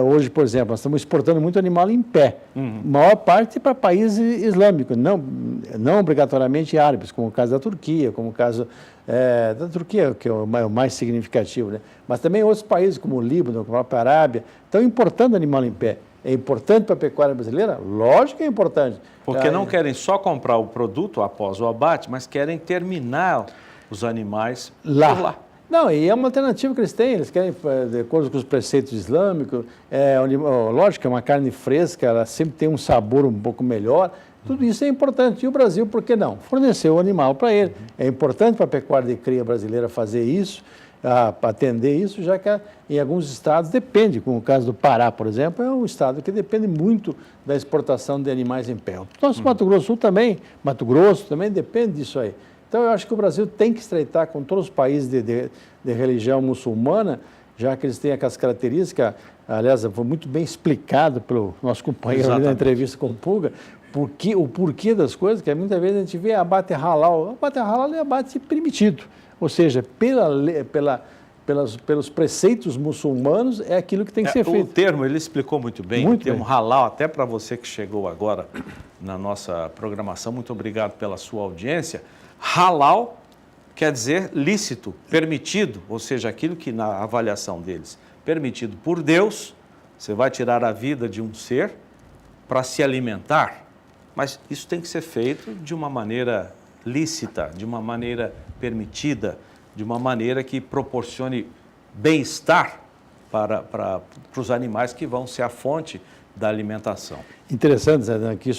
Hoje, por exemplo, nós estamos exportando muito animal em pé, maior parte para países islâmicos, não obrigatoriamente árabes, como o caso da Turquia, como o caso da Turquia, que é o mais significativo, né? Mas também outros países, como o Líbano, como a própria Arábia, estão importando animal em pé. É importante para a pecuária brasileira? Lógico que é importante. Porque não querem só comprar o produto após o abate, mas querem terminar os animais por lá. Não, e é uma alternativa que eles têm, eles querem, de acordo com os preceitos islâmicos, lógico que é uma carne fresca, ela sempre tem um sabor um pouco melhor, tudo isso é importante. E o Brasil, por que não? Fornecer o animal para ele. É importante para a pecuária de cria brasileira fazer isso, atender isso, já que em alguns estados depende, como o caso do Pará, por exemplo, é um estado que depende muito da exportação de animais em pé. O nosso Mato Grosso também depende disso aí. Então, eu acho que o Brasil tem que estreitar com todos os países de religião muçulmana, já que eles têm aquelas características. Aliás, foi muito bem explicado pelo nosso companheiro ali na entrevista com o Puga, o porquê das coisas, que muitas vezes a gente vê abate halal. Abate halal é abate permitido, ou seja, pelos preceitos muçulmanos, é aquilo que tem que ser feito. O termo, ele explicou muito bem, o termo halal, até para você que chegou agora na nossa programação, muito obrigado pela sua audiência. Halal quer dizer lícito, permitido, ou seja, aquilo que na avaliação deles, permitido por Deus, você vai tirar a vida de um ser para se alimentar, mas isso tem que ser feito de uma maneira lícita, de uma maneira permitida, de uma maneira que proporcione bem-estar para os animais que vão ser a fonte da alimentação. Interessante, Zé, que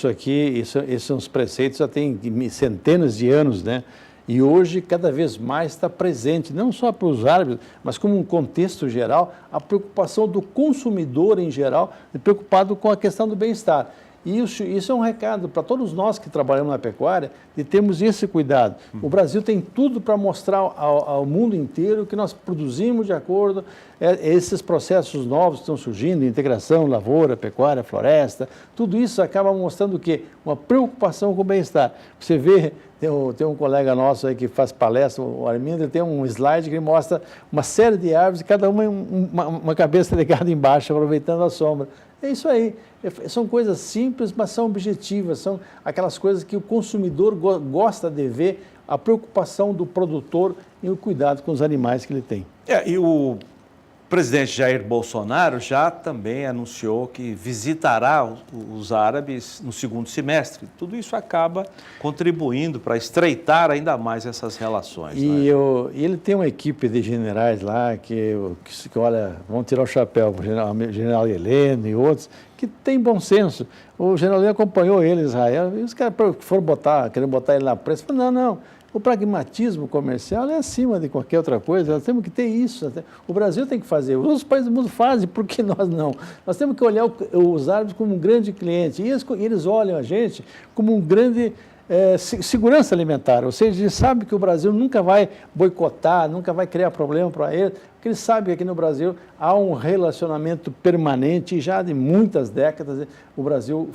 esses são os preceitos, já tem centenas de anos, né? E hoje, cada vez mais está presente, não só para os árabes, mas como um contexto geral, a preocupação do consumidor em geral, preocupado com a questão do bem-estar. E isso é um recado para todos nós que trabalhamos na pecuária, de termos esse cuidado. O Brasil tem tudo para mostrar ao mundo inteiro que nós produzimos de acordo esses processos novos que estão surgindo, integração, lavoura, pecuária, floresta, tudo isso acaba mostrando o quê? Uma preocupação com o bem-estar. Você vê, tem um colega nosso aí que faz palestra, o Armindo, ele tem um slide que mostra uma série de árvores, cada uma cabeça ligada embaixo, aproveitando a sombra. É isso aí. São coisas simples, mas são objetivas, são aquelas coisas que o consumidor gosta de ver, a preocupação do produtor e o cuidado com os animais que ele tem. E o presidente Jair Bolsonaro já também anunciou que visitará os árabes no segundo semestre. Tudo isso acaba contribuindo para estreitar ainda mais essas relações. E ele tem uma equipe de generais lá que olha, vão tirar o chapéu para o general Heleno e outros, que tem bom senso. O general Heleno acompanhou ele em Israel, e os caras foram querendo botar ele na prensa, falaram, não, o pragmatismo comercial é acima de qualquer outra coisa, nós temos que ter isso. O Brasil tem que fazer, os outros países do mundo fazem, por que nós não? Nós temos que olhar os árabes como um grande cliente, e eles olham a gente como um grande segurança alimentar, ou seja, eles sabem que o Brasil nunca vai boicotar, nunca vai criar problema para eles, porque eles sabem que aqui no Brasil há um relacionamento permanente, já de muitas décadas, o Brasil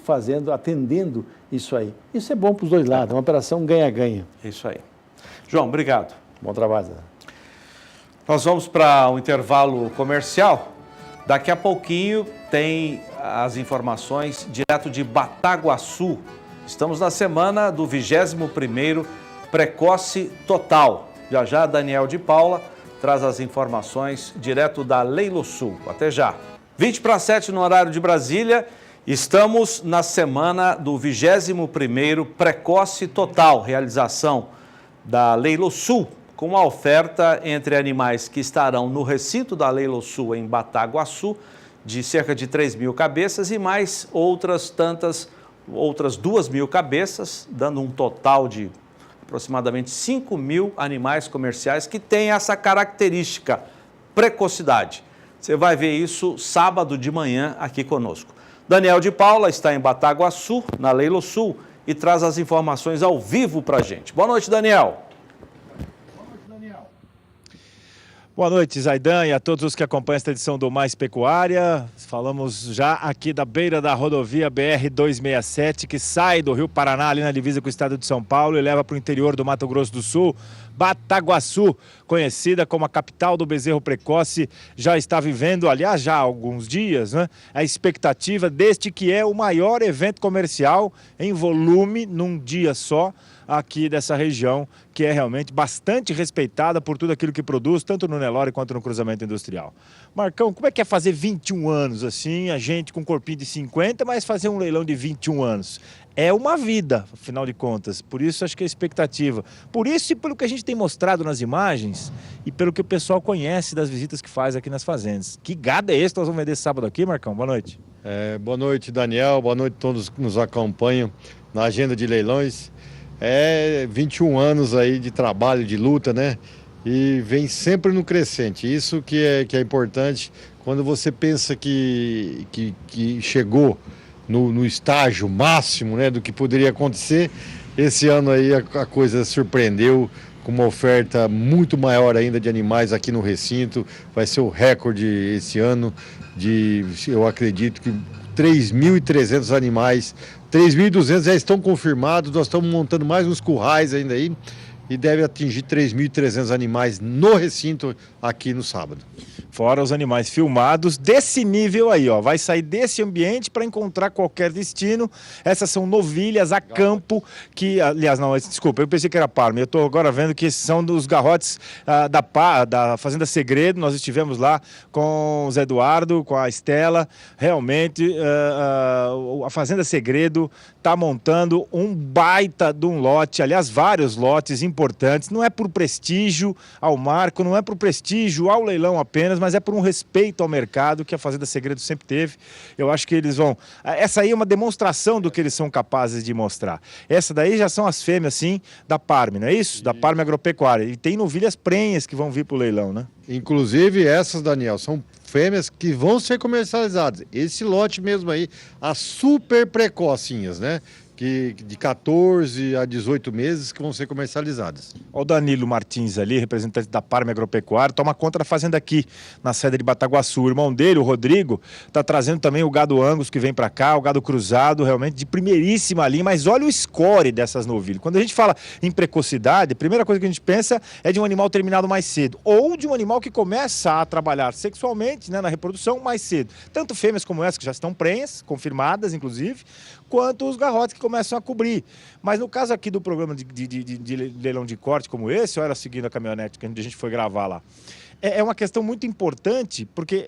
atendendo isso aí. Isso é bom para os dois lados, é uma operação ganha-ganha. Isso aí. João, obrigado. Bom trabalho. Nós vamos para um intervalo comercial. Daqui a pouquinho tem as informações direto de Bataguaçu. Estamos na semana do 21º Precoce Total. Já já, Daniel de Paula traz as informações direto da Leilosul. Até já. 6:20 no horário de Brasília. Estamos na semana do 21º Precoce Total, realização da Leilosul, com uma oferta entre animais que estarão no recinto da Leilosul em Bataguaçu, de cerca de 3.000 cabeças e mais outras 2.000 cabeças, dando um total de aproximadamente 5.000 animais comerciais que têm essa característica, precocidade. Você vai ver isso sábado de manhã aqui conosco. Daniel de Paula está em Bataguaçu, na Leilosul, e traz as informações ao vivo para a gente. Boa noite, Daniel. Boa noite, Zaidan, e a todos os que acompanham esta edição do Mais Pecuária. Falamos já aqui da beira da rodovia BR-267, que sai do Rio Paraná, ali na divisa com o estado de São Paulo, e leva para o interior do Mato Grosso do Sul. Bataguaçu, conhecida como a capital do bezerro precoce, já está vivendo, aliás, já há alguns dias, né, a expectativa deste que é o maior evento comercial em volume num dia só, aqui dessa região, que é realmente bastante respeitada por tudo aquilo que produz, tanto no Nelore quanto no cruzamento industrial. Marcão, como é que é fazer 21 anos assim, a gente com um corpinho de 50, mas fazer um leilão de 21 anos? É uma vida, afinal de contas, por isso acho que é a expectativa. Por isso e pelo que a gente tem mostrado nas imagens e pelo que o pessoal conhece das visitas que faz aqui nas fazendas. Que gado é esse que nós vamos vender sábado aqui, Marcão? Boa noite. Boa noite, Daniel, boa noite a todos que nos acompanham na agenda de leilões. 21 anos aí de trabalho, de luta, né? E vem sempre no crescente. Isso que é importante quando você pensa que chegou no estágio máximo, né, do que poderia acontecer. Esse ano aí a coisa surpreendeu com uma oferta muito maior ainda de animais aqui no recinto. Vai ser o recorde esse ano eu acredito que 3.300 animais. 3.200 já estão confirmados, nós estamos montando mais uns currais ainda aí e deve atingir 3.300 animais no recinto aqui no sábado. Fora os animais filmados desse nível aí, ó, vai sair desse ambiente para encontrar qualquer destino. Essas são novilhas a campo, que, aliás, não, desculpa, eu pensei que era Parma, eu estou agora vendo que esses são dos garrotes da Fazenda Segredo. Nós estivemos lá com o Zé Eduardo, com a Estela, realmente a Fazenda Segredo está montando um baita de um lote, aliás, vários lotes importantes, não é por prestígio ao marco, não é por prestígio ao leilão apenas, mas é por um respeito ao mercado que a Fazenda Segredo sempre teve. Eu acho que eles vão... Essa aí é uma demonstração do que eles são capazes de mostrar. Essa daí já são as fêmeas, sim, da Parme, não é isso? Da Parme Agropecuária. E tem novilhas prenhas que vão vir para o leilão, né? Inclusive essas, Daniel, são fêmeas que vão ser comercializadas. Esse lote mesmo aí, as super precocinhas, né? de 14 a 18 meses que vão ser comercializadas. O Danilo Martins ali, representante da Parme Agropecuária, toma conta da fazenda aqui, na sede de Bataguaçu. O irmão dele, o Rodrigo, está trazendo também o gado Angus que vem para cá, o gado cruzado, realmente de primeiríssima linha. Mas olha o score dessas novilhas. Quando a gente fala em precocidade, a primeira coisa que a gente pensa é de um animal terminado mais cedo, ou de um animal que começa a trabalhar sexualmente, né, na reprodução mais cedo. Tanto fêmeas como essas que já estão prenhas, confirmadas inclusive, quanto os garrotes que começam a cobrir. Mas no caso aqui do programa de leilão de corte como esse, olha, seguindo a caminhonete que a gente foi gravar lá, é uma questão muito importante, porque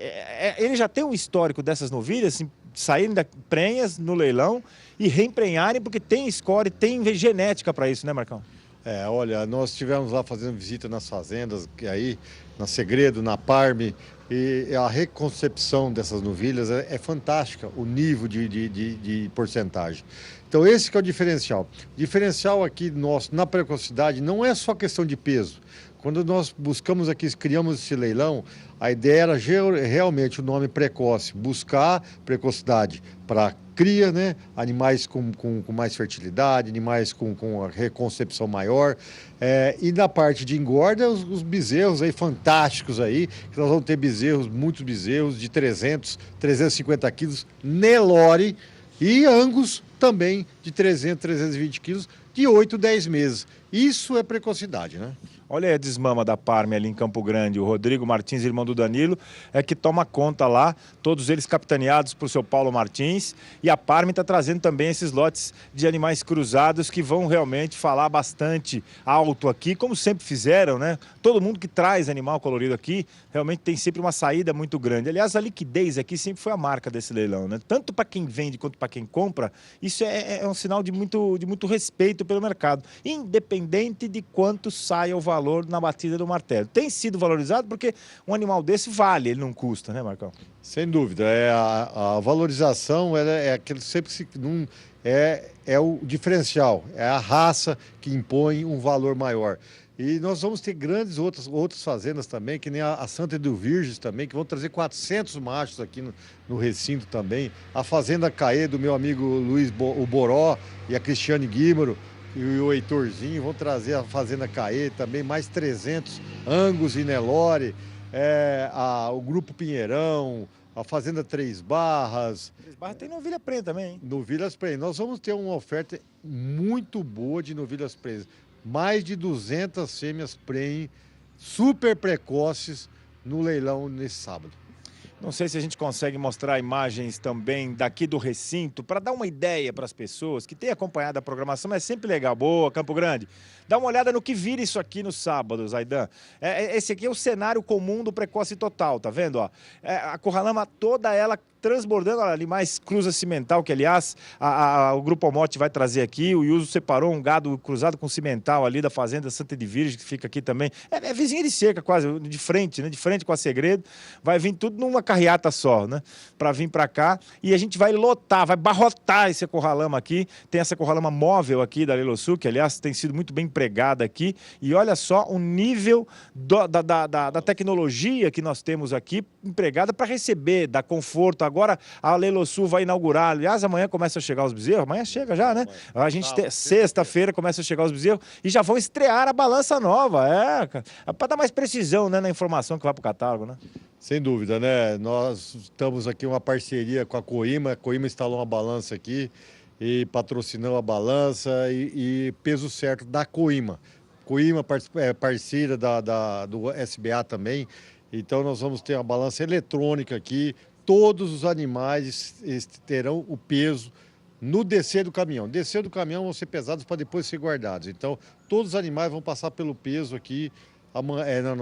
ele já tem um histórico dessas novilhas assim, saírem da prenhas no leilão e reemprenharem, porque tem score, tem genética para isso, né, Marcão? Olha, nós estivemos lá fazendo visita nas fazendas, aí, na Segredo, na Parme, e a reconcepção dessas novilhas é fantástica, o nível de porcentagem. Então esse que é o diferencial. O diferencial aqui nosso na precocidade não é só questão de peso. Quando nós buscamos aqui, criamos esse leilão, a ideia era realmente o nome precoce, buscar precocidade para cria, né? Animais com mais fertilidade, animais com a reconcepção maior. E na parte de engorda, os bezerros aí fantásticos aí, que nós vamos ter muitos bezerros de 300, 350 quilos, Nelore, e Angus também de 300, 320 quilos, de 8, 10 meses. Isso é precocidade, né? Olha aí a desmama da Parme ali em Campo Grande. O Rodrigo Martins, irmão do Danilo, é que toma conta lá, todos eles capitaneados por seu Paulo Martins. E a Parme está trazendo também esses lotes de animais cruzados que vão realmente falar bastante alto aqui, como sempre fizeram, né? Todo mundo que traz animal colorido aqui realmente tem sempre uma saída muito grande. Aliás, a liquidez aqui sempre foi a marca desse leilão, né? Tanto para quem vende quanto para quem compra, isso é um sinal de muito respeito pelo mercado, independente de quanto saia o valor na batida do martelo. Tem sido valorizado porque um animal desse vale, ele não custa, né, Marcão? Sem dúvida. A valorização é aquele sempre é o diferencial, é a raça que impõe um valor maior. E nós vamos ter grandes outras fazendas também, que nem a Santa do Virges também, que vão trazer 400 machos aqui no recinto também. A Fazenda Caê, do meu amigo Luiz o Boró e a Cristiane Guímaro, e o Heitorzinho vão trazer a Fazenda Caê também, mais 300, Angus e Nelore, o Grupo Pinheirão, a Fazenda Três Barras. Três Barras tem novilha preta também, hein? Novilhas pretas. Nós vamos ter uma oferta muito boa de novilhas pretas. Mais de 200 fêmeas prenhe, super precoces, no leilão nesse sábado. Não sei se a gente consegue mostrar imagens também daqui do recinto para dar uma ideia para as pessoas que têm acompanhado a programação, mas é sempre legal. Boa, Campo Grande. Dá uma olhada no que vira isso aqui no sábado, Zaidan. Esse aqui é o cenário comum do Precoce Total, tá vendo? Ó? A Corralama toda ela transbordando, olha, ali mais cruza cimental, que aliás o Grupo Almote vai trazer aqui. O Yuso separou um gado cruzado com cimental ali da Fazenda Santa de Virgem, que fica aqui também. É vizinha de cerca quase, de frente, né? De frente com a Segredo. Vai vir tudo numa carreata só, né? Para vir para cá. E a gente vai lotar, vai barrotar esse Corralama aqui. Tem essa Corralama móvel aqui da Lelosul, que aliás tem sido muito bem empregada aqui. E olha só o nível da tecnologia que nós temos aqui empregada para receber, dar conforto. Agora a Lelosul vai inaugurar, aliás, amanhã começa a chegar os bezerros, amanhã chega já, né? A gente sexta-feira começa a chegar os bezerros e já vão estrear a balança nova, para dar mais precisão, né, na informação que vai para o catálogo, né? Sem dúvida, né? Nós estamos aqui uma parceria com a Coima instalou uma balança aqui e patrocinou a balança e peso certo da Coima. Coima é parceira do SBA também, então nós vamos ter uma balança eletrônica aqui. Todos os animais terão o peso no descer do caminhão. Descer do caminhão vão ser pesados para depois ser guardados. Então, todos os animais vão passar pelo peso aqui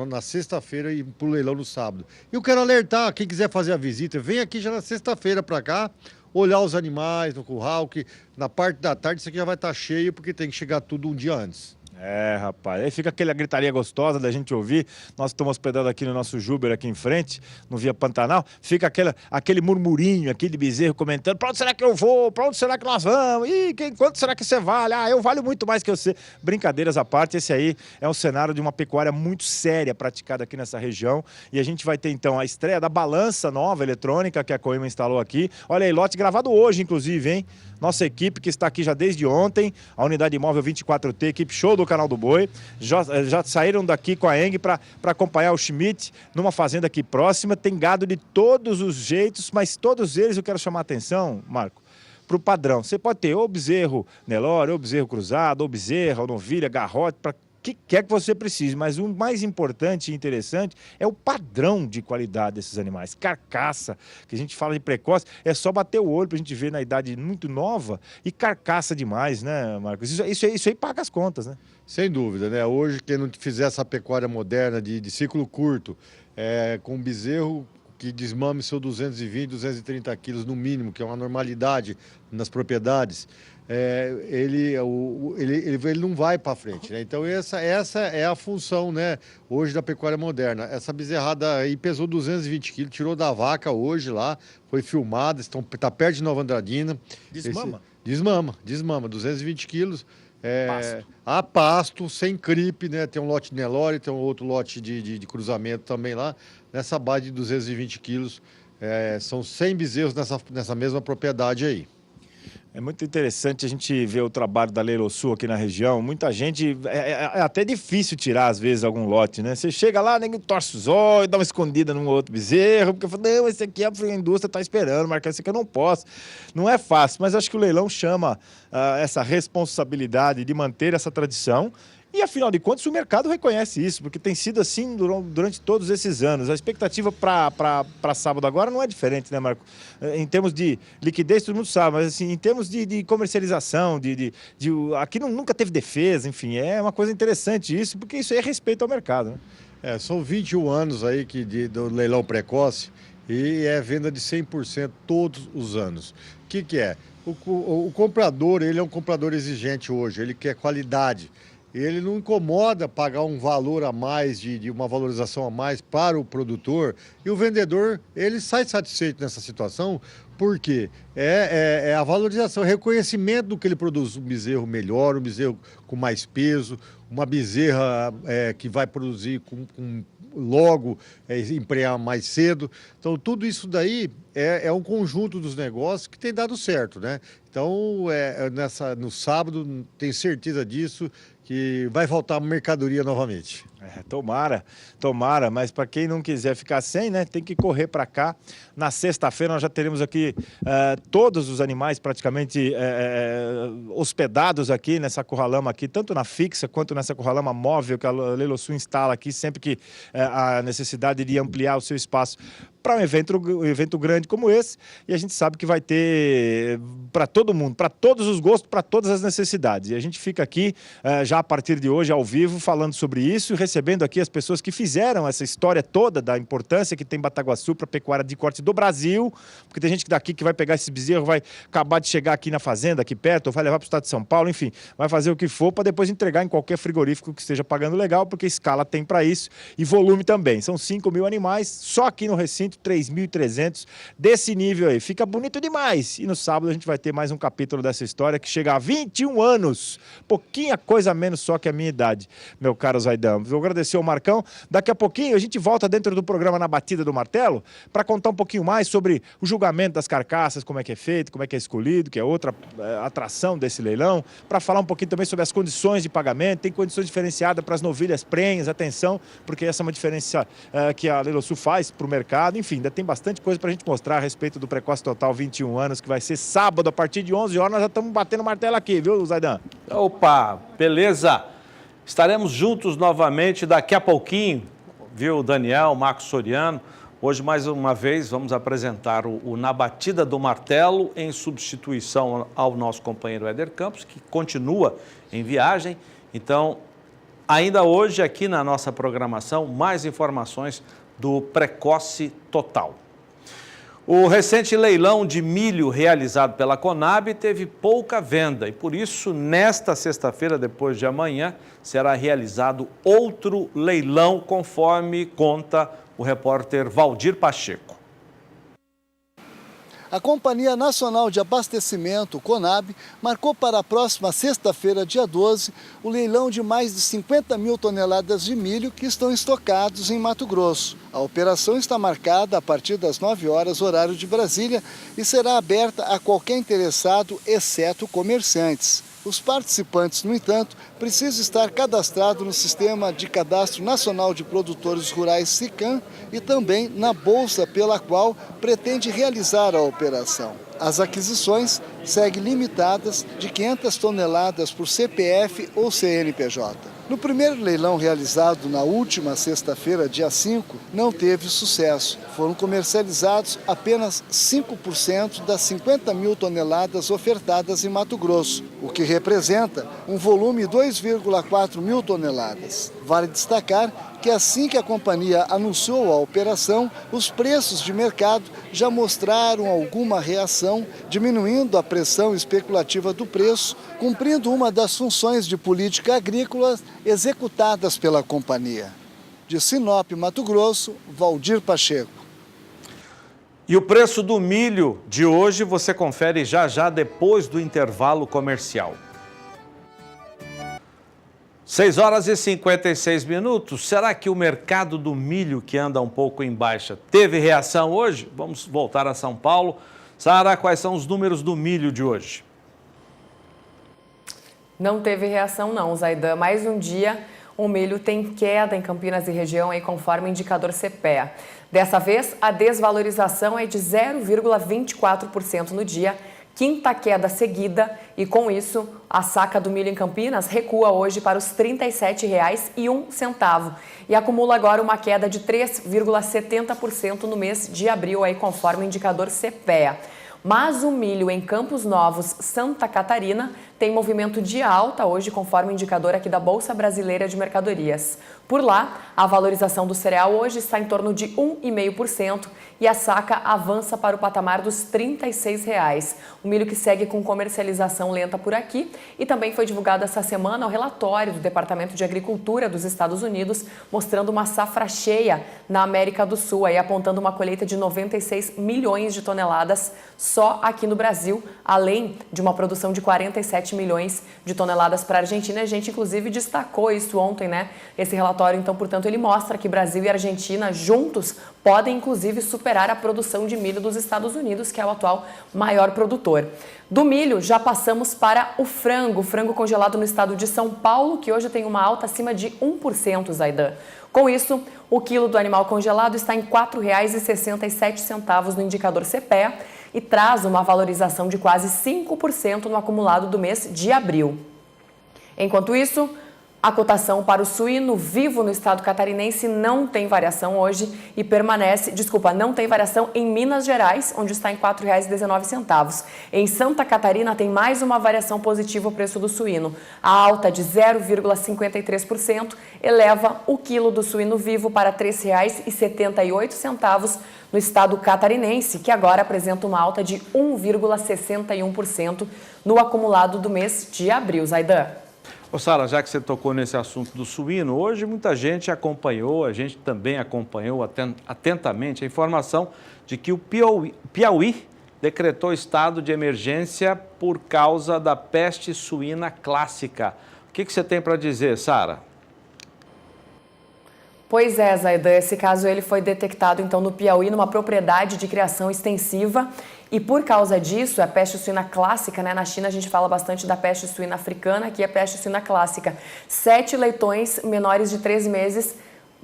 na sexta-feira e para o leilão no sábado. E eu quero alertar, quem quiser fazer a visita, vem aqui já na sexta-feira para cá, olhar os animais no curral, que na parte da tarde isso aqui já vai estar cheio, porque tem que chegar tudo um dia antes. Rapaz, aí fica aquela gritaria gostosa da gente ouvir. Nós estamos hospedando aqui no nosso Júber aqui em frente, no Via Pantanal. Fica aquele murmurinho aqui de bezerro comentando: pra onde será que eu vou? Pra onde será que nós vamos? Quanto será que você vale? Eu valho muito mais que você. Brincadeiras à parte, esse aí é um cenário de uma pecuária muito séria praticada aqui nessa região. E a gente vai ter então a estreia da balança nova eletrônica que a Coima instalou aqui. Olha aí, lote gravado hoje, inclusive, hein? nossa equipe que está aqui já desde ontem, a unidade móvel 24T, equipe show do Canal do Boi, já saíram daqui com a ENG para acompanhar o Schmidt numa fazenda aqui próxima. Tem gado de todos os jeitos, mas todos eles eu quero chamar a atenção, Marco, para o padrão. Você pode ter ou bezerro Nelore, ou bezerro cruzado, ou bezerra, ou novilha, garrote, para que quer que você precise, mas o mais importante e interessante é o padrão de qualidade desses animais. Carcaça, que a gente fala de precoce, é só bater o olho para a gente ver na idade muito nova e carcaça demais, né, Marcos? Isso aí paga as contas, né? Sem dúvida, né? Hoje, quem não fizer essa pecuária moderna de ciclo curto, com bezerro que desmame seus 220, 230 quilos no mínimo, que é uma normalidade nas propriedades, ele não vai para frente, né? Então essa é a função, né, hoje da pecuária moderna. Essa bezerrada aí pesou 220 quilos, tirou da vaca hoje lá, foi filmada, está perto de Nova Andradina. Desmama? Desmama, 220 quilos. A pasto, sem cripe, né? Tem um lote de Nelore, tem um outro lote de cruzamento também lá. Nessa base de 220 quilos, são 100 bezerros nessa mesma propriedade aí. É muito interessante a gente ver o trabalho da Leilosul aqui na região. Muita gente... É até difícil tirar, às vezes, algum lote, né? Você chega lá, ninguém torce os olhos, dá uma escondida num outro bezerro, porque fala, não, esse aqui a indústria está esperando, marcar esse aqui eu não posso. Não é fácil, mas acho que o leilão chama essa responsabilidade de manter essa tradição. E, afinal de contas, o mercado reconhece isso, porque tem sido assim durante todos esses anos. A expectativa para sábado agora não é diferente, né, Marco? Em termos de liquidez, todo mundo sabe, mas assim, em termos de comercialização, aqui nunca teve defesa, enfim, é uma coisa interessante isso, porque isso aí é respeito ao mercado, né? São 21 anos aí do leilão precoce e é venda de 100% todos os anos. O que é? O comprador, ele é um comprador exigente hoje, ele quer qualidade. Ele não incomoda pagar um valor a mais, de uma valorização a mais para o produtor, e o vendedor, ele sai satisfeito nessa situação, porque é a valorização, o reconhecimento do que ele produz, um bezerro melhor, um bezerro com mais peso, uma bezerra que vai produzir logo emprenhar mais cedo. Então, tudo isso daí é um conjunto dos negócios que tem dado certo, né? Então, no sábado, tenho certeza disso, que vai faltar mercadoria novamente. Tomara, mas para quem não quiser ficar sem, né, tem que correr para cá. Na sexta-feira nós já teremos aqui todos os animais praticamente hospedados aqui nessa curralama aqui, tanto na fixa quanto nessa curralama móvel que a Leilosul instala aqui, sempre que a necessidade de ampliar o seu espaço para um evento grande como esse. E a gente sabe que vai ter para todo mundo, para todos os gostos, para todas as necessidades. E a gente fica aqui já a partir de hoje ao vivo falando sobre isso e recebendo aqui as pessoas que fizeram essa história toda da importância que tem Bataguaçu para a pecuária de corte do Brasil, porque tem gente daqui que vai pegar esse bezerro, vai acabar de chegar aqui na fazenda, aqui perto, ou vai levar para o estado de São Paulo, enfim, vai fazer o que for para depois entregar em qualquer frigorífico que esteja pagando legal, porque escala tem para isso e volume também. São 5.000 animais, só aqui no recinto 3.300 desse nível aí. Fica bonito demais. E no sábado a gente vai ter mais um capítulo dessa história que chega a 21 anos. Pouquinha coisa menos só que a minha idade, meu caro Zaidan. Vou agradecer ao Marcão. Daqui a pouquinho a gente volta dentro do programa Na Batida do Martelo para contar um pouquinho mais sobre o julgamento das carcaças, como é que é feito, como é que é escolhido, que é outra atração desse leilão, para falar um pouquinho também sobre as condições de pagamento. Tem condições diferenciadas para as novilhas prenhas, atenção, porque essa é uma diferença que a Leilosul faz para o mercado. Enfim, ainda tem bastante coisa para a gente mostrar a respeito do Precoce Total 21 anos, que vai ser sábado a partir de 11 horas. Nós já estamos batendo martelo aqui, viu, Zaidan? Opa, beleza. Estaremos juntos novamente daqui a pouquinho, viu, Daniel, Marcos Soriano. Hoje, mais uma vez, vamos apresentar o Na Batida do Martelo, em substituição ao nosso companheiro Éder Campos, que continua em viagem. Então, ainda hoje, aqui na nossa programação, mais informações do Precoce Total. O recente leilão de milho realizado pela Conab teve pouca venda e, por isso, nesta sexta-feira, depois de amanhã, será realizado outro leilão, conforme conta o repórter Valdir Pacheco. A Companhia Nacional de Abastecimento, CONAB, marcou para a próxima sexta-feira, dia 12, o leilão de mais de 50 mil toneladas de milho que estão estocados em Mato Grosso. A operação está marcada a partir das 9 horas, horário de Brasília, e será aberta a qualquer interessado, exceto comerciantes. Os participantes, no entanto, precisam estar cadastrados no Sistema de Cadastro Nacional de Produtores Rurais, SICAM, e também na bolsa pela qual pretende realizar a operação. As aquisições seguem limitadas de 500 toneladas por CPF ou CNPJ. No primeiro leilão realizado na última sexta-feira, dia 5, não teve sucesso. Foram comercializados apenas 5% das 50 mil toneladas ofertadas em Mato Grosso, o que representa um volume de 2,4 mil toneladas. Vale destacar que assim que a companhia anunciou a operação, os preços de mercado já mostraram alguma reação, diminuindo a pressão especulativa do preço, cumprindo uma das funções de política agrícola executadas pela companhia. De Sinop, Mato Grosso, Valdir Pacheco. E o preço do milho de hoje você confere já depois do intervalo comercial. 6 horas e 56 minutos. Será que o mercado do milho, que anda um pouco em baixa, teve reação hoje? Vamos voltar a São Paulo. Sara, quais são os números do milho de hoje? Não teve reação não, Zaidan. Mais um dia, o milho tem queda em Campinas e região, aí, conforme o indicador CPEA. Dessa vez, a desvalorização é de 0,24% no dia, quinta queda seguida, e com isso, a saca do milho em Campinas recua hoje para os R$ 37,01 e acumula agora uma queda de 3,70% no mês de abril, aí, conforme o indicador CPEA. Mas o milho em Campos Novos, Santa Catarina, tem movimento de alta hoje, conforme o indicador aqui da Bolsa Brasileira de Mercadorias. Por lá, a valorização do cereal hoje está em torno de 1,5% e a saca avança para o patamar dos R$ 36. O milho que segue com comercialização lenta por aqui, e também foi divulgado essa semana o relatório do Departamento de Agricultura dos Estados Unidos, mostrando uma safra cheia na América do Sul, aí apontando uma colheita de 96 milhões de toneladas só aqui no Brasil, além de uma produção de 47 milhões de toneladas para a Argentina. A gente, inclusive, destacou isso ontem, né? Esse relatório, então, portanto, ele mostra que Brasil e Argentina juntos podem, inclusive, superar a produção de milho dos Estados Unidos, que é o atual maior produtor. Do milho, já passamos para o frango congelado no estado de São Paulo, que hoje tem uma alta acima de 1%, Zaidan. Com isso, o quilo do animal congelado está em R$ 4,67 no indicador CPEA e traz uma valorização de quase 5% no acumulado do mês de abril. Enquanto isso, a cotação para o suíno vivo no estado catarinense não tem variação hoje e não tem variação em Minas Gerais, onde está em R$ 4,19. Em Santa Catarina tem mais uma variação positiva o preço do suíno. A alta de 0,53% eleva o quilo do suíno vivo para R$ 3,78 no estado catarinense, que agora apresenta uma alta de 1,61% no acumulado do mês de abril. Zaidan. Ô Sara, já que você tocou nesse assunto do suíno, hoje muita gente acompanhou, a gente também acompanhou atentamente a informação de que o Piauí decretou estado de emergência por causa da peste suína clássica. O que você tem para dizer, Sara? Pois é, Zaidan, esse caso ele foi detectado então no Piauí, numa propriedade de criação extensiva, e por causa disso, a peste suína clássica, né? Na China a gente fala bastante da peste suína africana, aqui é a peste suína clássica. 7 leitões menores de 3 meses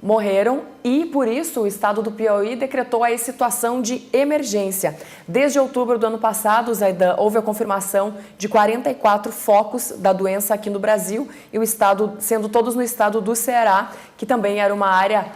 morreram e, por isso, o estado do Piauí decretou a situação de emergência. Desde outubro do ano passado, Zaidan, houve a confirmação de 44 focos da doença aqui no Brasil e o estado, sendo todos no estado do Ceará, que também era uma área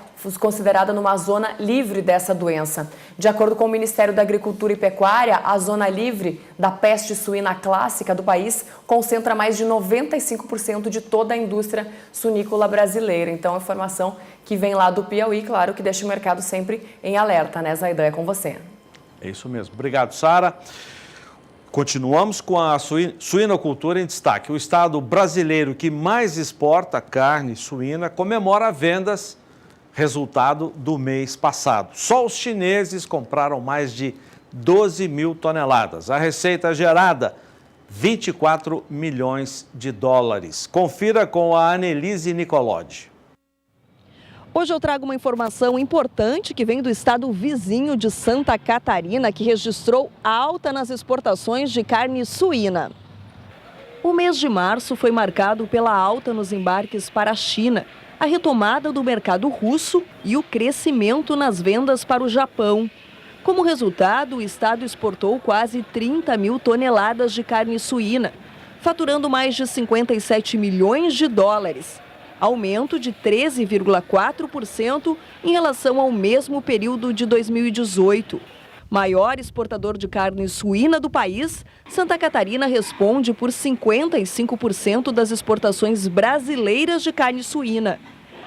considerada numa zona livre dessa doença. De acordo com o Ministério da Agricultura e Pecuária, a zona livre da peste suína clássica do país concentra mais de 95% de toda a indústria suínícola brasileira. Então, a informação que vem lá do Piauí, claro, que deixa o mercado sempre em alerta, né, Zaidan? É com você. É isso mesmo. Obrigado, Sara. Continuamos com a suinocultura em destaque. O estado brasileiro que mais exporta carne suína comemora resultado do mês passado. Só os chineses compraram mais de 12 mil toneladas. A receita gerada, 24 milhões de dólares. Confira com a Anelise Nicolodi. Hoje eu trago uma informação importante que vem do estado vizinho de Santa Catarina, que registrou alta nas exportações de carne suína. O mês de março foi marcado pela alta nos embarques para a China, a retomada do mercado russo e o crescimento nas vendas para o Japão. Como resultado, o estado exportou quase 30 mil toneladas de carne suína, faturando mais de 57 milhões de dólares. Aumento de 13,4% em relação ao mesmo período de 2018. Maior exportador de carne suína do país, Santa Catarina responde por 55% das exportações brasileiras de carne suína.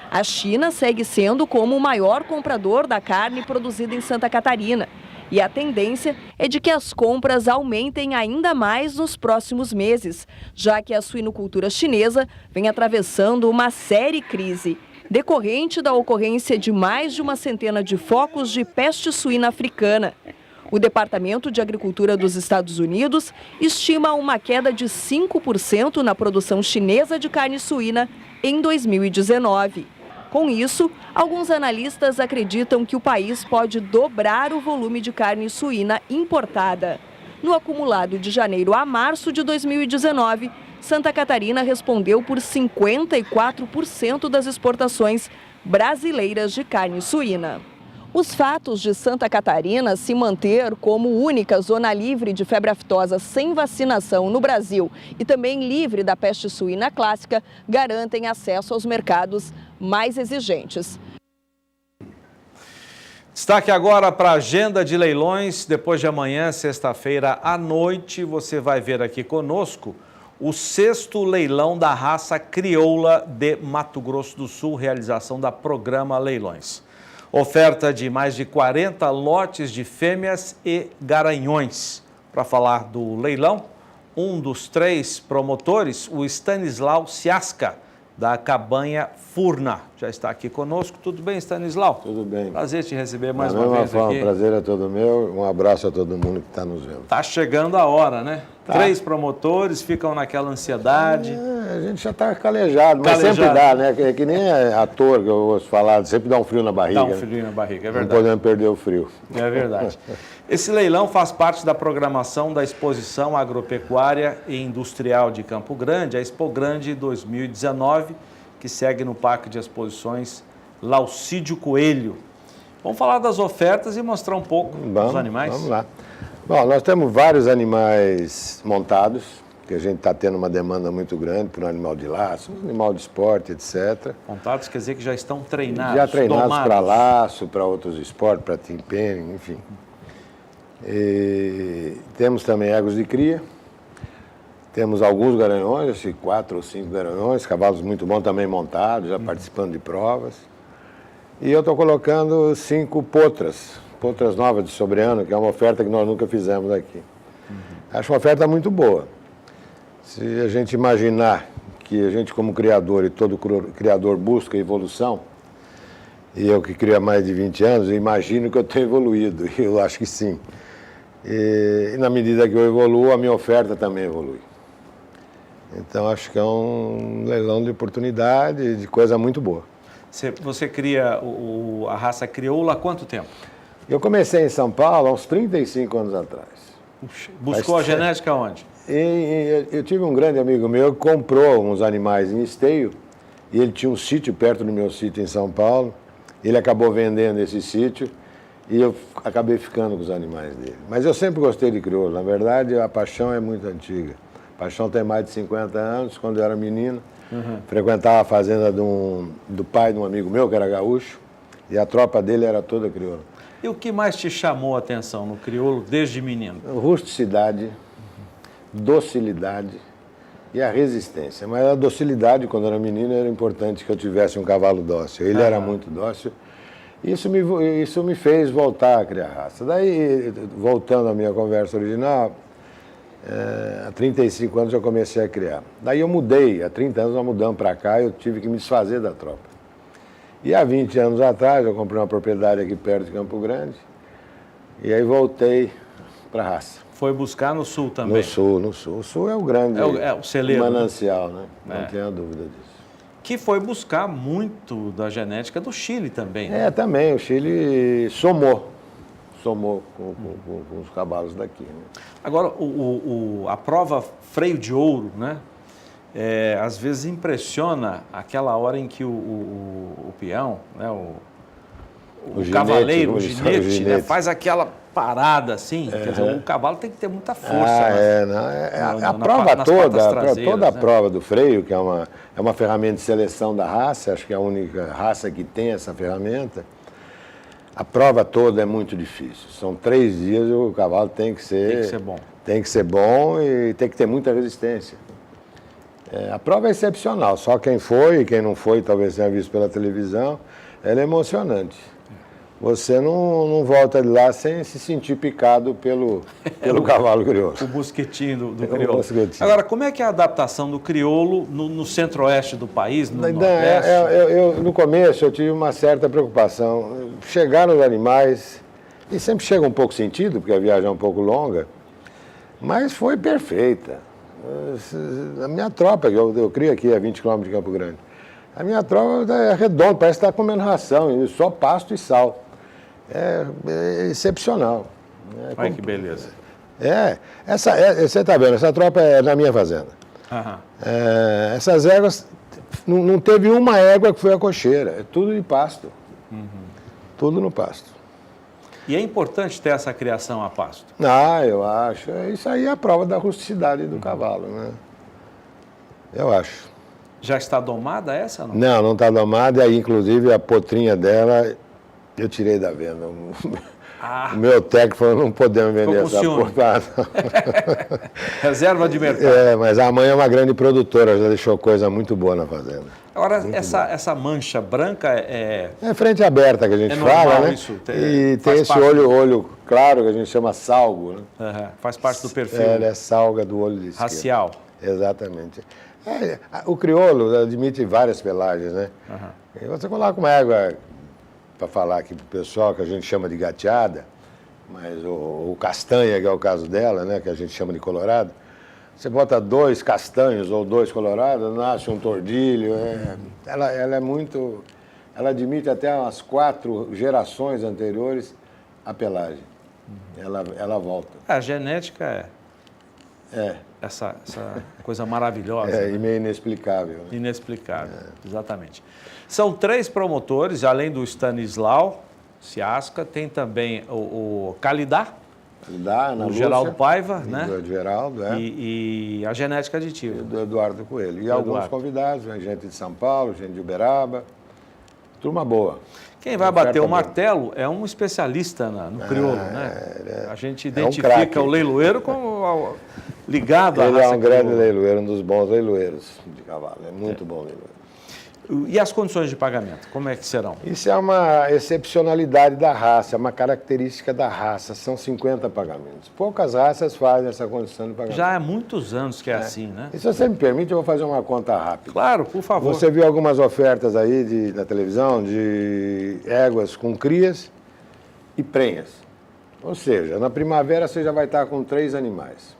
A China segue sendo como o maior comprador da carne produzida em Santa Catarina. E a tendência é de que as compras aumentem ainda mais nos próximos meses, já que a suinocultura chinesa vem atravessando uma séria crise, decorrente da ocorrência de mais de uma centena de focos de peste suína africana. O Departamento de Agricultura dos Estados Unidos estima uma queda de 5% na produção chinesa de carne suína em 2019. Com isso, alguns analistas acreditam que o país pode dobrar o volume de carne suína importada. No acumulado de janeiro a março de 2019, Santa Catarina respondeu por 54% das exportações brasileiras de carne suína. Os fatos de Santa Catarina se manter como única zona livre de febre aftosa sem vacinação no Brasil e também livre da peste suína clássica garantem acesso aos mercados mais exigentes. Destaque agora para a agenda de leilões. Depois de amanhã, sexta-feira à noite, você vai ver aqui conosco o 6º leilão da raça crioula de Mato Grosso do Sul, realização da Programa Leilões. Oferta de mais de 40 lotes de fêmeas e garanhões. Para falar do leilão, um dos 3 promotores, o Stanislau Ciasca, da Cabanha Furna. Já está aqui conosco. Tudo bem, Stanislau? Tudo bem. Prazer te receber mais uma vez aqui. O prazer é todo meu. Um abraço a todo mundo que está nos vendo. Está chegando a hora, né? Tá. 3 promotores, ficam naquela ansiedade. A gente já está calejado, mas sempre dá, né? É que nem ator que eu ouço falar, sempre dá um frio na barriga. Dá um frio na barriga, é verdade. Não podemos perder o frio. É verdade. Esse leilão faz parte da programação da Exposição Agropecuária e Industrial de Campo Grande, a Expo Grande 2019, que segue no Parque de Exposições Laucídio Coelho. Vamos falar das ofertas e mostrar um pouco dos animais? Vamos lá. Bom, nós temos vários animais montados, que a gente está tendo uma demanda muito grande por um animal de laço, um animal de esporte, etc. Montados quer dizer que já estão treinados, já treinados para laço, para outros esportes, para timpênio, enfim. E temos também éguas de cria. Temos alguns garanhões, 4 ou 5 garanhões, cavalos muito bons também montados, já participando de provas. E eu estou colocando 5 potras novas de sobreano, que é uma oferta que nós nunca fizemos aqui. Acho uma oferta muito boa. Se a gente imaginar que a gente como criador, e todo criador busca evolução, e eu que crio há mais de 20 anos, eu imagino que eu tenho evoluído, e eu acho que sim. E na medida que eu evoluo, a minha oferta também evolui. Então, acho que é um leilão de oportunidade, de coisa muito boa. Você cria a raça crioula há quanto tempo? Eu comecei em São Paulo há uns 35 anos atrás. Buscou a genética onde? Eu tive um grande amigo meu que comprou uns animais em esteio, e ele tinha um sítio perto do meu sítio em São Paulo. Ele acabou vendendo esse sítio e eu acabei ficando com os animais dele. Mas eu sempre gostei de crioulo. Na verdade, a paixão é muito antiga. A paixão tem mais de 50 anos. Quando eu era menino, frequentava a fazenda do pai de um amigo meu, que era gaúcho, e a tropa dele era toda crioula. E o que mais te chamou a atenção no crioulo desde menino? Rusticidade, docilidade e a resistência. Mas a docilidade, quando eu era menino, era importante que eu tivesse um cavalo dócil. Ele era muito dócil. Isso me fez voltar a criar raça. Daí, voltando à minha conversa original, há 35 anos eu comecei a criar. Daí eu mudei, há 30 anos nós mudamos para cá e eu tive que me desfazer da tropa. E há 20 anos atrás eu comprei uma propriedade aqui perto de Campo Grande e aí voltei para a raça. Foi buscar no sul também? No sul. O sul é o grande o celeiro, manancial, né? Não tenha dúvida disso. Que foi buscar muito da genética do Chile também. Né? Também. O Chile somou com os cavalos daqui. Né? Agora, a prova freio de ouro, né? Às vezes impressiona aquela hora em que o peão, né? o cavaleiro, o ginete, né? Faz aquela parada assim. Quer dizer, o cavalo tem que ter muita força. A prova toda a prova do freio, que é uma ferramenta de seleção da raça, acho que é a única raça que tem essa ferramenta, a prova toda é muito difícil. São 3 dias e o cavalo tem que ser bom. Tem que ser bom e tem que ter muita resistência. A prova é excepcional, só quem foi e quem não foi, talvez tenha visto pela televisão, ela é emocionante. Você não volta de lá sem se sentir picado pelo cavalo crioulo. O mosquitinho do crioulo. Agora, como é que é a adaptação do crioulo no centro-oeste do país, no nordeste? No começo eu tive uma certa preocupação. Chegaram os animais, e sempre chega um pouco sentido, porque a viagem é um pouco longa, mas foi perfeita. A minha tropa, que eu crio aqui a 20 km de Campo Grande, a minha tropa é redonda, parece que está comendo ração, só pasto e sal. É excepcional. Olha que beleza. Você está vendo, essa tropa é na minha fazenda. Essas éguas, não teve uma égua que foi a cocheira, é tudo de pasto. Tudo no pasto. E é importante ter essa criação a pasto? Eu acho. Isso aí é a prova da rusticidade do cavalo, né? Eu acho. Já está domada essa? Não, não está domada. Aí, inclusive, a potrinha dela, eu tirei da venda. O meu técnico falou, não podemos vender essa portada. Reserva de mercado. Mas a mãe é uma grande produtora, já deixou coisa muito boa na fazenda. Agora, essa mancha branca é frente aberta que a gente fala, né? Isso, e tem esse olho claro que a gente chama salgo, né? Faz parte do perfil. Ela é salga do olho esquerdo. Racial. Exatamente. O crioulo admite várias pelagens, né? E você coloca uma égua, para falar aqui pro pessoal, que a gente chama de gateada, mas o castanha, que é o caso dela, né? Que a gente chama de colorado. Você bota 2 castanhos ou 2 colorados, nasce um tordilho. Ela é muito... Ela admite até umas 4 gerações anteriores a pelagem. Ela volta. A genética essa coisa maravilhosa. E meio inexplicável. Né? Inexplicável, exatamente. São 3 promotores, além do Stanislau Ciasca, tem também o Calidá, o Geraldo Paiva, né? Do Geraldo, e a genética aditiva. Do Eduardo Coelho. E alguns convidados, gente de São Paulo, gente de Uberaba. Turma boa. Quem vai bater o martelo é um especialista no crioulo, né? A gente identifica o leiloeiro como ligado à raça. Ele é um grande leiloeiro, um dos bons leiloeiros de cavalo. É muito bom leiloeiro. E as condições de pagamento, como é que serão? Isso é uma excepcionalidade da raça, é uma característica da raça, são 50 pagamentos. Poucas raças fazem essa condição de pagamento. Já há muitos anos que é assim, né? E se você me permite, eu vou fazer uma conta rápida. Claro, por favor. Você viu algumas ofertas aí na televisão de éguas com crias e prenhas. Ou seja, na primavera você já vai estar com 3 animais.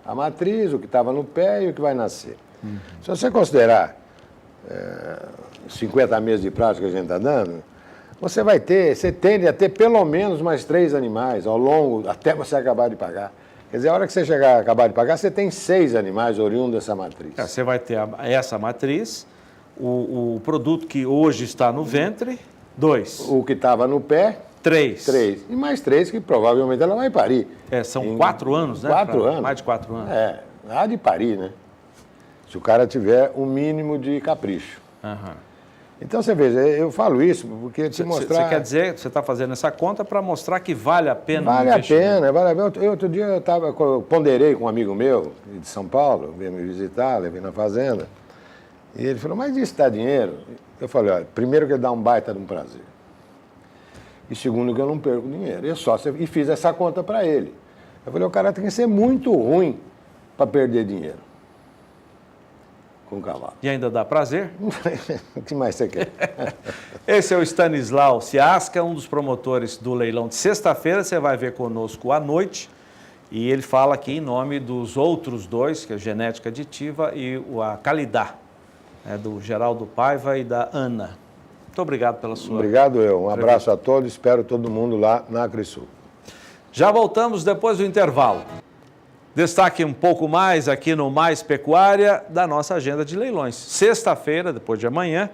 A matriz, o que estava no pé e o que vai nascer. Se você considerar 50 meses de prazo que a gente está dando, você tende a ter pelo menos mais 3 animais ao longo, até você acabar de pagar. Quer dizer, a hora que você acabar de pagar, você tem 6 animais oriundos dessa matriz. Você vai ter essa matriz, o produto que hoje está no ventre, 2. O que estava no pé, 3. E mais 3 que provavelmente ela vai parir. São 4 anos, né? 4 anos. Mais de 4 anos. Há de parir, né? Se o cara tiver um mínimo de capricho. Então, você veja, eu falo isso porque te mostrar... Você quer dizer, você está fazendo essa conta para mostrar que vale a pena Vale a pena. Outro dia eu ponderei com um amigo meu de São Paulo, veio me visitar, levei na fazenda, e ele falou, mas isso dá dinheiro? Eu falei, olha, primeiro que ele dá um baita de um prazer. E segundo que eu não perco dinheiro. E fiz essa conta para ele. Eu falei, o cara tem que ser muito ruim para perder dinheiro com o cavalo. E ainda dá prazer? O que mais você quer? Esse é o Stanislau Ciasca, um dos promotores do leilão de sexta-feira. Você vai ver conosco à noite. E ele fala aqui em nome dos outros dois, que é a Genética Aditiva e a Calidá, do Geraldo Paiva e da Ana. Muito obrigado pela sua... Obrigado eu. Um abraço a todos. Espero todo mundo lá na AgriSul. Já voltamos depois do intervalo. Destaque um pouco mais aqui no Mais Pecuária da nossa agenda de leilões. Sexta-feira, depois de amanhã,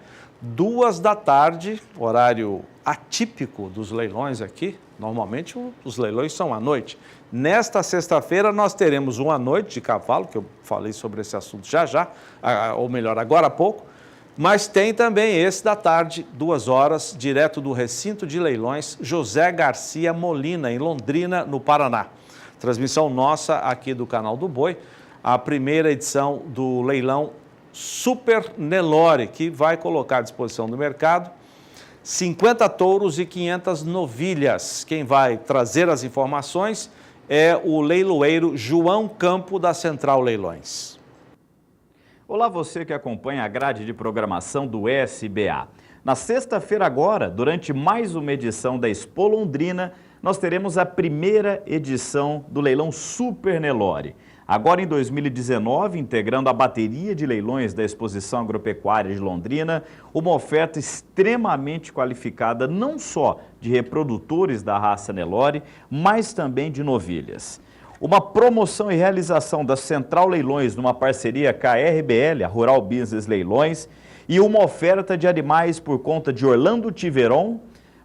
14h, horário atípico dos leilões aqui. Normalmente os leilões são à noite. Nesta sexta-feira nós teremos um à noite de cavalo, que eu falei sobre esse assunto já, ou melhor, agora há pouco. Mas tem também esse da tarde, 2h, direto do recinto de leilões José Garcia Molina, em Londrina, no Paraná. Transmissão nossa aqui do Canal do Boi, a primeira edição do leilão Super Nelore, que vai colocar à disposição do mercado 50 touros e 500 novilhas. Quem vai trazer as informações é o leiloeiro João Campo, da Central Leilões. Olá, você que acompanha a grade de programação do SBA. Na sexta-feira agora, durante mais uma edição da Expo Londrina, nós teremos a primeira edição do leilão Super Nelore. Agora em 2019, integrando a bateria de leilões da Exposição Agropecuária de Londrina, uma oferta extremamente qualificada não só de reprodutores da raça Nelore, mas também de novilhas. Uma promoção e realização da Central Leilões numa parceria com a RBL, a Rural Business Leilões, e uma oferta de animais por conta de Orlando Tiveron,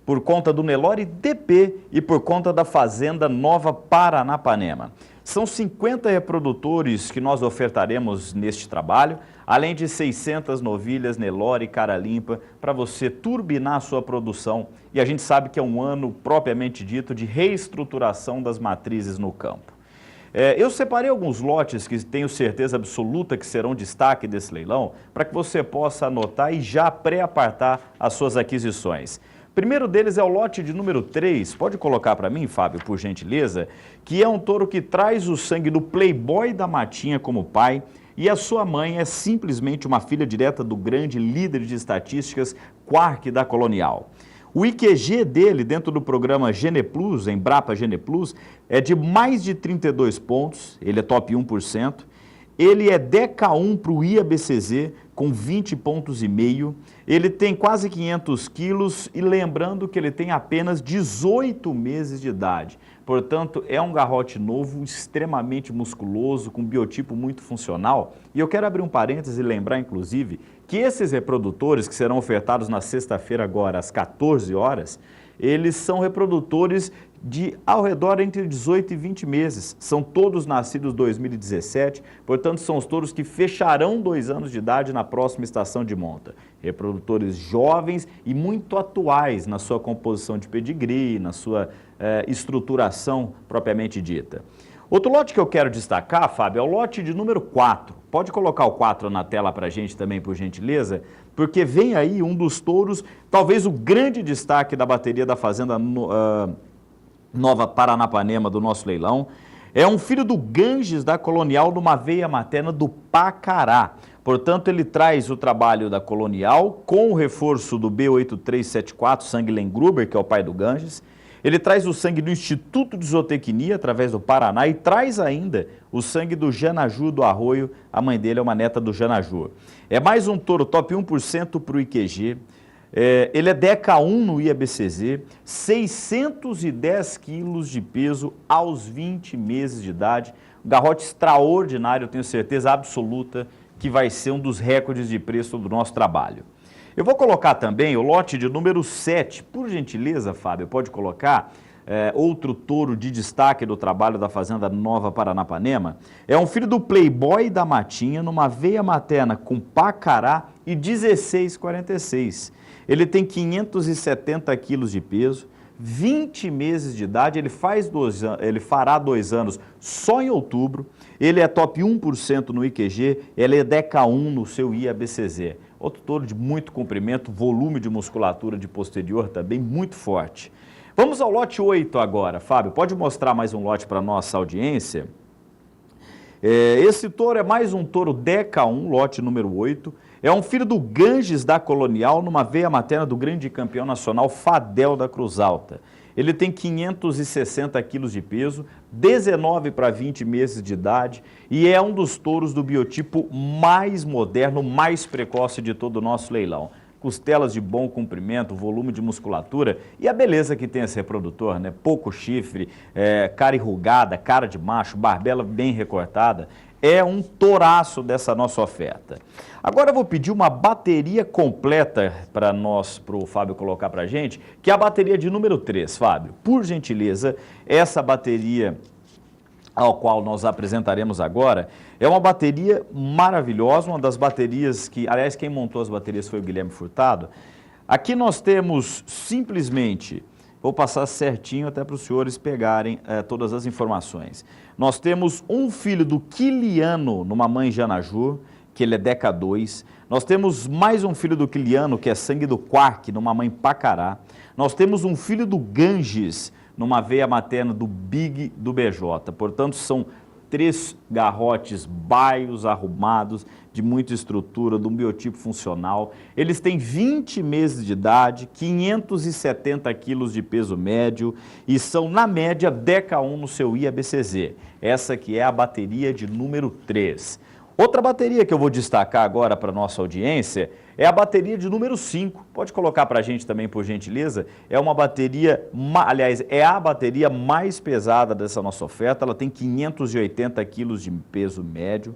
por conta do Nelore DP e por conta da Fazenda Nova Paranapanema. São 50 reprodutores que nós ofertaremos neste trabalho, além de 600 novilhas Nelore cara limpa para você turbinar a sua produção. E a gente sabe que é um ano propriamente dito de reestruturação das matrizes no campo. Eu separei alguns lotes que tenho certeza absoluta que serão destaque desse leilão, para que você possa anotar e já pré-apartar as suas aquisições. O primeiro deles é o lote de número 3, pode colocar para mim, Fábio, por gentileza, que é um touro que traz o sangue do Playboy da Matinha como pai, e a sua mãe é simplesmente uma filha direta do grande líder de estatísticas Quark da Colonial. O IQG dele, dentro do programa Geneplus, Embrapa Geneplus, é de mais de 32 pontos, ele é top 1%. Ele é DK1 para o IABCZ, com 20 pontos e meio. Ele tem quase 500 quilos e lembrando que ele tem apenas 18 meses de idade. Portanto, é um garrote novo, extremamente musculoso, com biotipo muito funcional. E eu quero abrir um parêntese e lembrar, inclusive, que esses reprodutores que serão ofertados na sexta-feira agora, às 14 horas, eles são reprodutores de ao redor entre 18 e 20 meses. São todos nascidos em 2017, portanto são os touros que fecharão 2 anos de idade na próxima estação de monta. Reprodutores jovens e muito atuais na sua composição de pedigree, na sua estruturação propriamente dita. Outro lote que eu quero destacar, Fábio, é o lote de número 4. Pode colocar o 4 na tela para a gente também, por gentileza, porque vem aí um dos touros, talvez o grande destaque da bateria da Fazenda Nova Paranapanema do nosso leilão. É um filho do Ganges da Colonial numa veia materna do Pacará. Portanto, ele traz o trabalho da Colonial com o reforço do B8374, sangue Lengruber, que é o pai do Ganges. Ele traz o sangue do Instituto de Zootecnia, através do Paraná, e traz ainda o sangue do Janaju do Arroio, a mãe dele é uma neta do Janaju. É mais um touro top 1% para o IQG, ele é DK1 no IABCZ, 610 quilos de peso aos 20 meses de idade, um garrote extraordinário, eu tenho certeza absoluta que vai ser um dos recordes de preço do nosso trabalho. Eu vou colocar também o lote de número 7, por gentileza, Fábio, pode colocar outro touro de destaque do trabalho da Fazenda Nova Paranapanema. É um filho do Playboy da Matinha, numa veia materna com Pacará e 16,46. Ele tem 570 quilos de peso, 20 meses de idade, ele fará 2 anos só em outubro, ele é top 1% no IQG, ele é DK1 no seu IABCZ. Outro touro de muito comprimento, volume de musculatura de posterior também muito forte. Vamos ao lote 8 agora, Fábio, pode mostrar mais um lote para a nossa audiência? Esse touro é mais um touro DK1, lote número 8. É um filho do Ganges da Colonial, numa veia materna do grande campeão nacional Fadel da Cruz Alta. Ele tem 560 quilos de peso, 19 para 20 meses de idade e é um dos touros do biotipo mais moderno, mais precoce de todo o nosso leilão. Costelas de bom comprimento, volume de musculatura e a beleza que tem esse reprodutor, né? Pouco chifre, cara enrugada, cara de macho, barbela bem recortada. É um touraço dessa nossa oferta. Agora eu vou pedir uma bateria completa para o Fábio colocar para a gente, que é a bateria de número 3, Fábio. Por gentileza, essa bateria ao qual nós apresentaremos agora, é uma bateria maravilhosa, uma das baterias que, aliás, quem montou as baterias foi o Guilherme Furtado. Aqui nós temos simplesmente, vou passar certinho até para os senhores pegarem todas as informações. Nós temos um filho do Quiliano numa mãe Janajur, que ele é Deca 2. Nós temos mais um filho do Quiliano, que é Sangue do Quark, numa mãe Pacará. Nós temos um filho do Ganges, numa veia materna do Big do BJ. Portanto, são 3 garrotes baios, arrumados, de muita estrutura, de um biotipo funcional. Eles têm 20 meses de idade, 570 quilos de peso médio e são, na média, Deca 1 no seu IABCZ. Essa que é a bateria de número 3. Outra bateria que eu vou destacar agora para a nossa audiência é a bateria de número 5. Pode colocar para a gente também, por gentileza. É uma bateria, aliás, é a bateria mais pesada dessa nossa oferta. Ela tem 580 quilos de peso médio.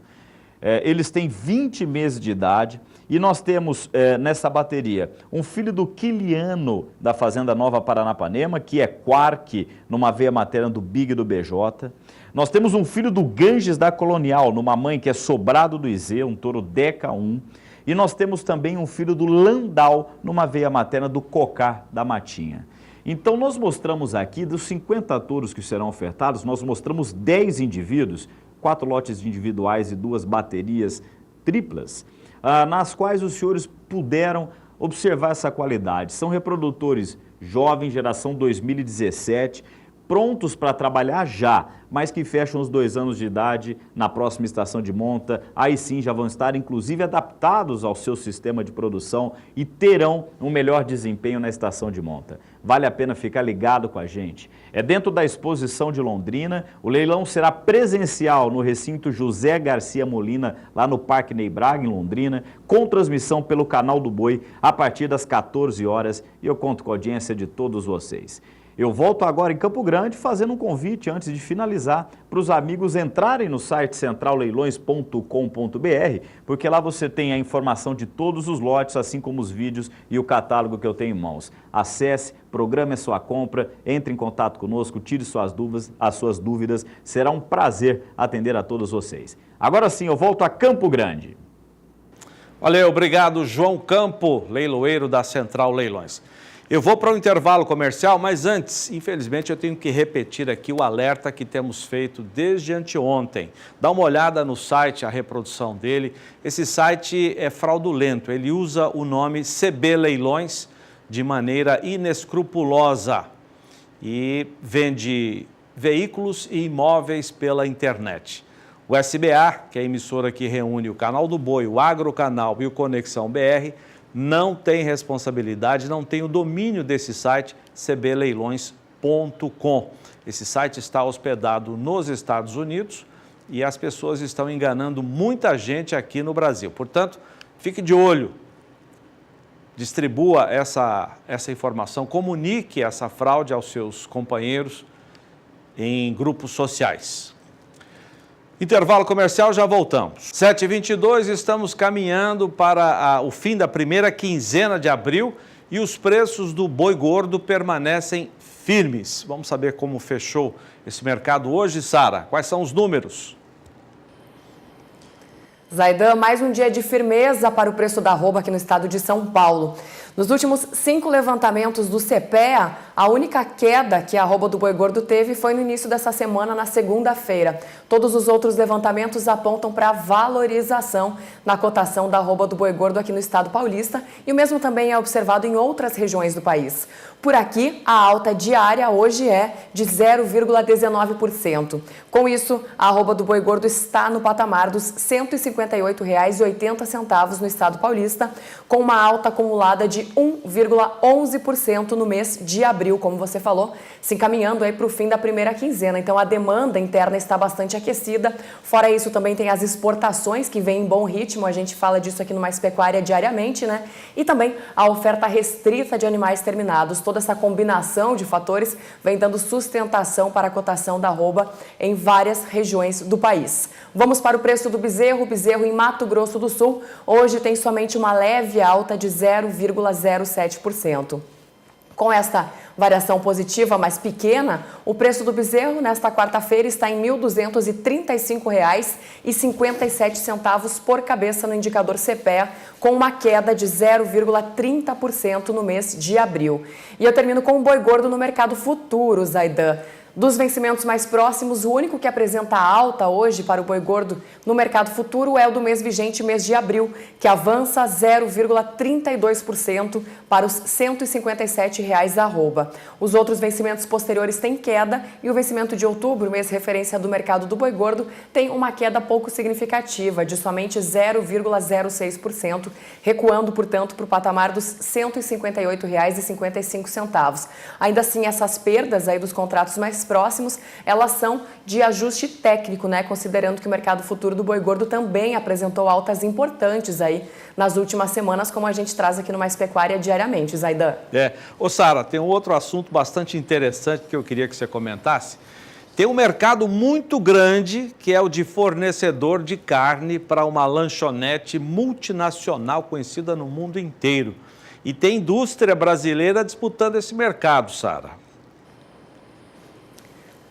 Eles têm 20 meses de idade e nós temos nessa bateria um filho do Quiliano da Fazenda Nova Paranapanema, que é Quark, numa veia materna do Big do BJ. Nós temos um filho do Ganges da Colonial, numa mãe que é Sobrado do Izê, um touro Deca 1. E nós temos também um filho do Landau, numa veia materna do Cocá da Matinha. Então nós mostramos aqui, dos 50 touros que serão ofertados, nós mostramos 10 indivíduos, 4 lotes individuais e 2 baterias triplas, nas quais os senhores puderam observar essa qualidade. São reprodutores jovens, geração 2017, prontos para trabalhar já, mas que fecham os 2 anos de idade na próxima estação de monta. Aí sim já vão estar, inclusive, adaptados ao seu sistema de produção e terão um melhor desempenho na estação de monta. Vale a pena ficar ligado com a gente. É dentro da exposição de Londrina. O leilão será presencial no recinto José Garcia Molina, lá no Parque Ney Braga, em Londrina, com transmissão pelo Canal do Boi a partir das 14 horas. E eu conto com a audiência de todos vocês. Eu volto agora em Campo Grande fazendo um convite antes de finalizar para os amigos entrarem no site centralleilões.com.br, porque lá você tem a informação de todos os lotes, assim como os vídeos e o catálogo que eu tenho em mãos. Acesse, programe a sua compra, entre em contato conosco, tire as suas dúvidas, será um prazer atender a todos vocês. Agora sim, eu volto a Campo Grande. Valeu, obrigado, João Campo, leiloeiro da Central Leilões. Eu vou para o intervalo comercial, mas antes, infelizmente, eu tenho que repetir aqui o alerta que temos feito desde anteontem. Dá uma olhada no site, a reprodução dele. Esse site é fraudulento, ele usa o nome CB Leilões de maneira inescrupulosa e vende veículos e imóveis pela internet. O SBA, que é a emissora que reúne o Canal do Boi, o Agrocanal e o Conexão BR, não tem responsabilidade, não tem o domínio desse site, cbleilões.com. Esse site está hospedado nos Estados Unidos e as pessoas estão enganando muita gente aqui no Brasil. Portanto, fique de olho, distribua essa informação, comunique essa fraude aos seus companheiros em grupos sociais. Intervalo comercial, já voltamos. 7h22, estamos caminhando para o fim da primeira quinzena de abril e os preços do boi gordo permanecem firmes. Vamos saber como fechou esse mercado hoje, Sara. Quais são os números? Zaidan, mais um dia de firmeza para o preço da arroba aqui no estado de São Paulo. Nos últimos 5 levantamentos do CPEA, a única queda que a arroba do boi gordo teve foi no início dessa semana, na segunda-feira. Todos os outros levantamentos apontam para a valorização na cotação da arroba do boi gordo aqui no estado paulista e o mesmo também é observado em outras regiões do país. Por aqui, a alta diária hoje é de 0,19%. Com isso, a arroba do boi gordo está no patamar dos R$ 158,80 no estado paulista, com uma alta acumulada de de 1,11% no mês de abril, como você falou, se encaminhando aí para o fim da primeira quinzena. Então a demanda interna está bastante aquecida. Fora isso, também tem as exportações que vêm em bom ritmo, a gente fala disso aqui no Mais Pecuária diariamente, né? E também a oferta restrita de animais terminados. Toda essa combinação de fatores vem dando sustentação para a cotação da arroba em várias regiões do país. Vamos para o preço do bezerro. O bezerro em Mato Grosso do Sul hoje tem somente uma leve alta de 0,07%. Com esta variação positiva mais pequena, o preço do bezerro nesta quarta-feira está em R$ 1.235,57 por cabeça no indicador CPEA, com uma queda de 0,30% no mês de abril. E eu termino com o boi gordo no mercado futuro, Zaidan. Dos vencimentos mais próximos, o único que apresenta alta hoje para o boi gordo no mercado futuro é o do mês vigente, mês de abril, que avança 0,32% para os R$ 157,00 a arroba. Os outros vencimentos posteriores têm queda e o vencimento de outubro, mês referência do mercado do boi gordo, tem uma queda pouco significativa, de somente 0,06%, recuando, portanto, para o patamar dos R$ 158,55. Ainda assim, essas perdas aí dos contratos mais próximos, elas são de ajuste técnico, né? Considerando que o mercado futuro do boi gordo também apresentou altas importantes aí nas últimas semanas, como a gente traz aqui no Mais Pecuária diariamente, Zaidan. Ô Sara, tem um outro assunto bastante interessante que eu queria que você comentasse. Tem um mercado muito grande que é o de fornecedor de carne para uma lanchonete multinacional conhecida no mundo inteiro. E tem indústria brasileira disputando esse mercado, Sara.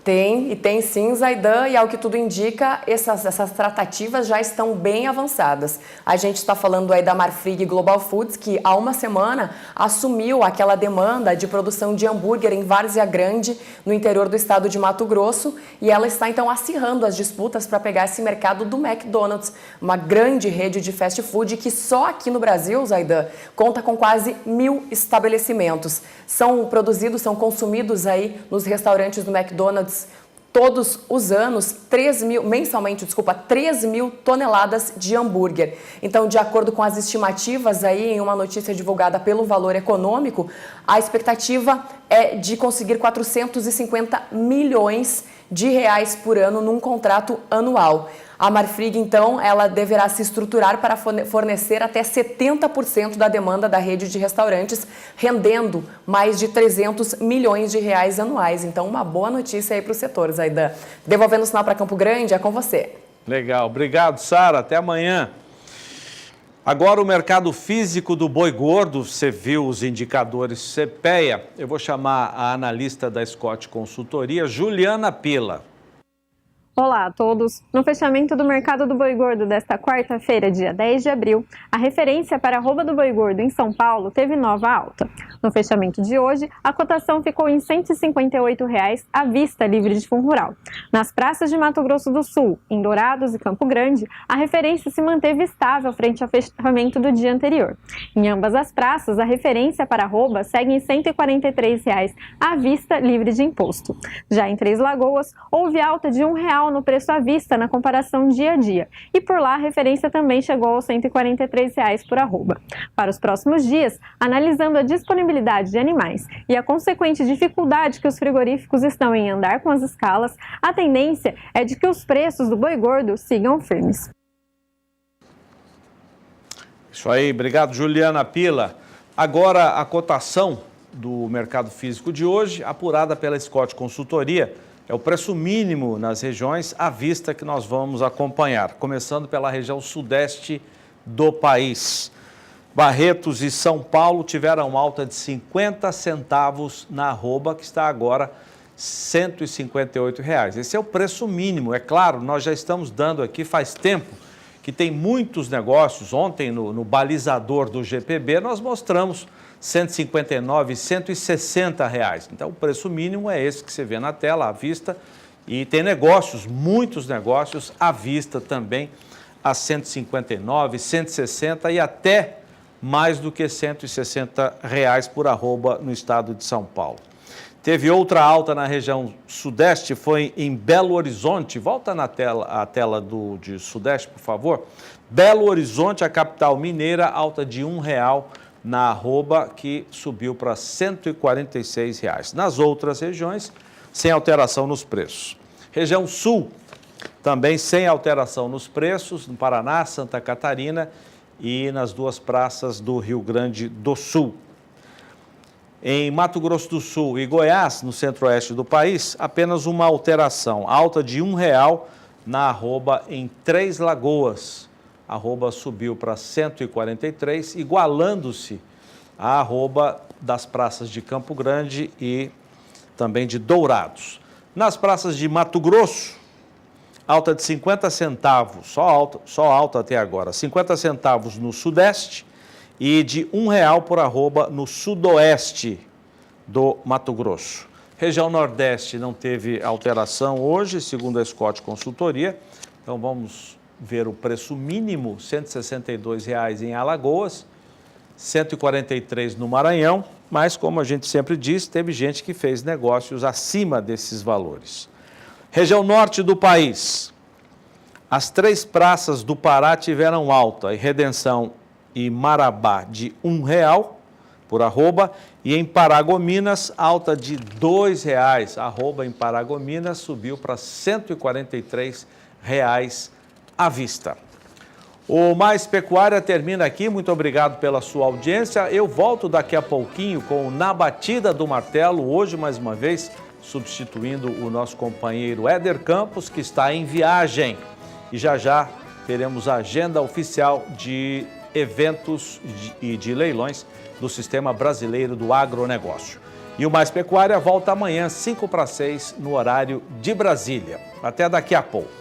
Tem sim, Zaidan, e ao que tudo indica, essas tratativas já estão bem avançadas. A gente está falando aí da Marfrig Global Foods, que há uma semana assumiu aquela demanda de produção de hambúrguer em Várzea Grande, no interior do estado de Mato Grosso, e ela está então acirrando as disputas para pegar esse mercado do McDonald's, uma grande rede de fast food que só aqui no Brasil, Zaidan, conta com quase 1.000 estabelecimentos. São consumidos aí nos restaurantes do McDonald's todos os anos, 3 mil toneladas de hambúrguer. Então, de acordo com as estimativas aí, em uma notícia divulgada pelo Valor Econômico, a expectativa é de conseguir 450 milhões de reais por ano num contrato anual. A Marfrig, então, ela deverá se estruturar para fornecer até 70% da demanda da rede de restaurantes, rendendo mais de 300 milhões de reais anuais. Então, uma boa notícia aí para o setor, Zaidan. Devolvendo o sinal para Campo Grande, é com você. Legal. Obrigado, Sara. Até amanhã. Agora, o mercado físico do boi gordo, você viu os indicadores CPEA. Eu vou chamar a analista da Scott Consultoria, Juliana Pila. Olá a todos! No fechamento do mercado do boi gordo desta quarta-feira, dia 10 de abril, a referência para a arroba do boi gordo em São Paulo teve nova alta. No fechamento de hoje, a cotação ficou em R$ 158,00 à vista livre de fundo rural. Nas praças de Mato Grosso do Sul, em Dourados e Campo Grande, a referência se manteve estável frente ao fechamento do dia anterior. Em ambas as praças, a referência para a arroba segue em R$ 143,00 à vista livre de imposto. Já em Três Lagoas, houve alta de R$ 1,00 no preço à vista na comparação dia a dia. E por lá a referência também chegou aos R$ 143,00 por arroba. Para os próximos dias, analisando a disponibilidade de animais e a consequente dificuldade que os frigoríficos estão em andar com as escalas, a tendência é de que os preços do boi gordo sigam firmes. Isso aí, obrigado, Juliana Pila. Agora a cotação do mercado físico de hoje, apurada pela Scott Consultoria, é o preço mínimo nas regiões à vista que nós vamos acompanhar, começando pela região sudeste do país. Barretos e São Paulo tiveram alta de 50 centavos na arroba, que está agora R$ 158,00. Esse é o preço mínimo. É claro, nós já estamos dando aqui faz tempo que tem muitos negócios. Ontem, no balizador do GPB, nós mostramos R$ 159, R$ 160,00. Então, o preço mínimo é esse que você vê na tela, à vista. E tem negócios, muitos negócios à vista também, a R$ 159, R$ 160 e até mais do que R$ 160,00 por arroba no estado de São Paulo. Teve outra alta na região sudeste, foi em Belo Horizonte. Volta na tela, a tela de sudeste, por favor. Belo Horizonte, a capital mineira, alta de R$ 1,00 na arroba, que subiu para R$ 146. Nas outras regiões, sem alteração nos preços. Região Sul, também sem alteração nos preços, no Paraná, Santa Catarina e nas duas praças do Rio Grande do Sul. Em Mato Grosso do Sul e Goiás, no centro-oeste do país, apenas uma alteração, alta de R$ 1,00 na arroba em Três Lagoas. A arroba subiu para 143, igualando-se à arroba das praças de Campo Grande e também de Dourados. Nas praças de Mato Grosso, alta de 50 centavos, só alta até agora, 50 centavos no Sudeste e de R$ 1,00 por arroba no Sudoeste do Mato Grosso. Região Nordeste não teve alteração hoje, segundo a Scott Consultoria. Então vamos ver o preço mínimo, R$ 162,00 em Alagoas, R$ 143 no Maranhão, mas como a gente sempre diz, teve gente que fez negócios acima desses valores. Região Norte do país, as três praças do Pará tiveram alta, em Redenção e Marabá de R$ 1,00 por arroba, e em Paragominas, alta de R$ 2,00. A arroba em Paragominas subiu para R$ 143,00 à vista. O Mais Pecuária termina aqui, muito obrigado pela sua audiência. Eu volto daqui a pouquinho com o Na Batida do Martelo, hoje mais uma vez substituindo o nosso companheiro Éder Campos, que está em viagem. E já teremos a agenda oficial de eventos e de leilões do Sistema Brasileiro do Agronegócio. E o Mais Pecuária volta amanhã, 5:45, no horário de Brasília. Até daqui a pouco.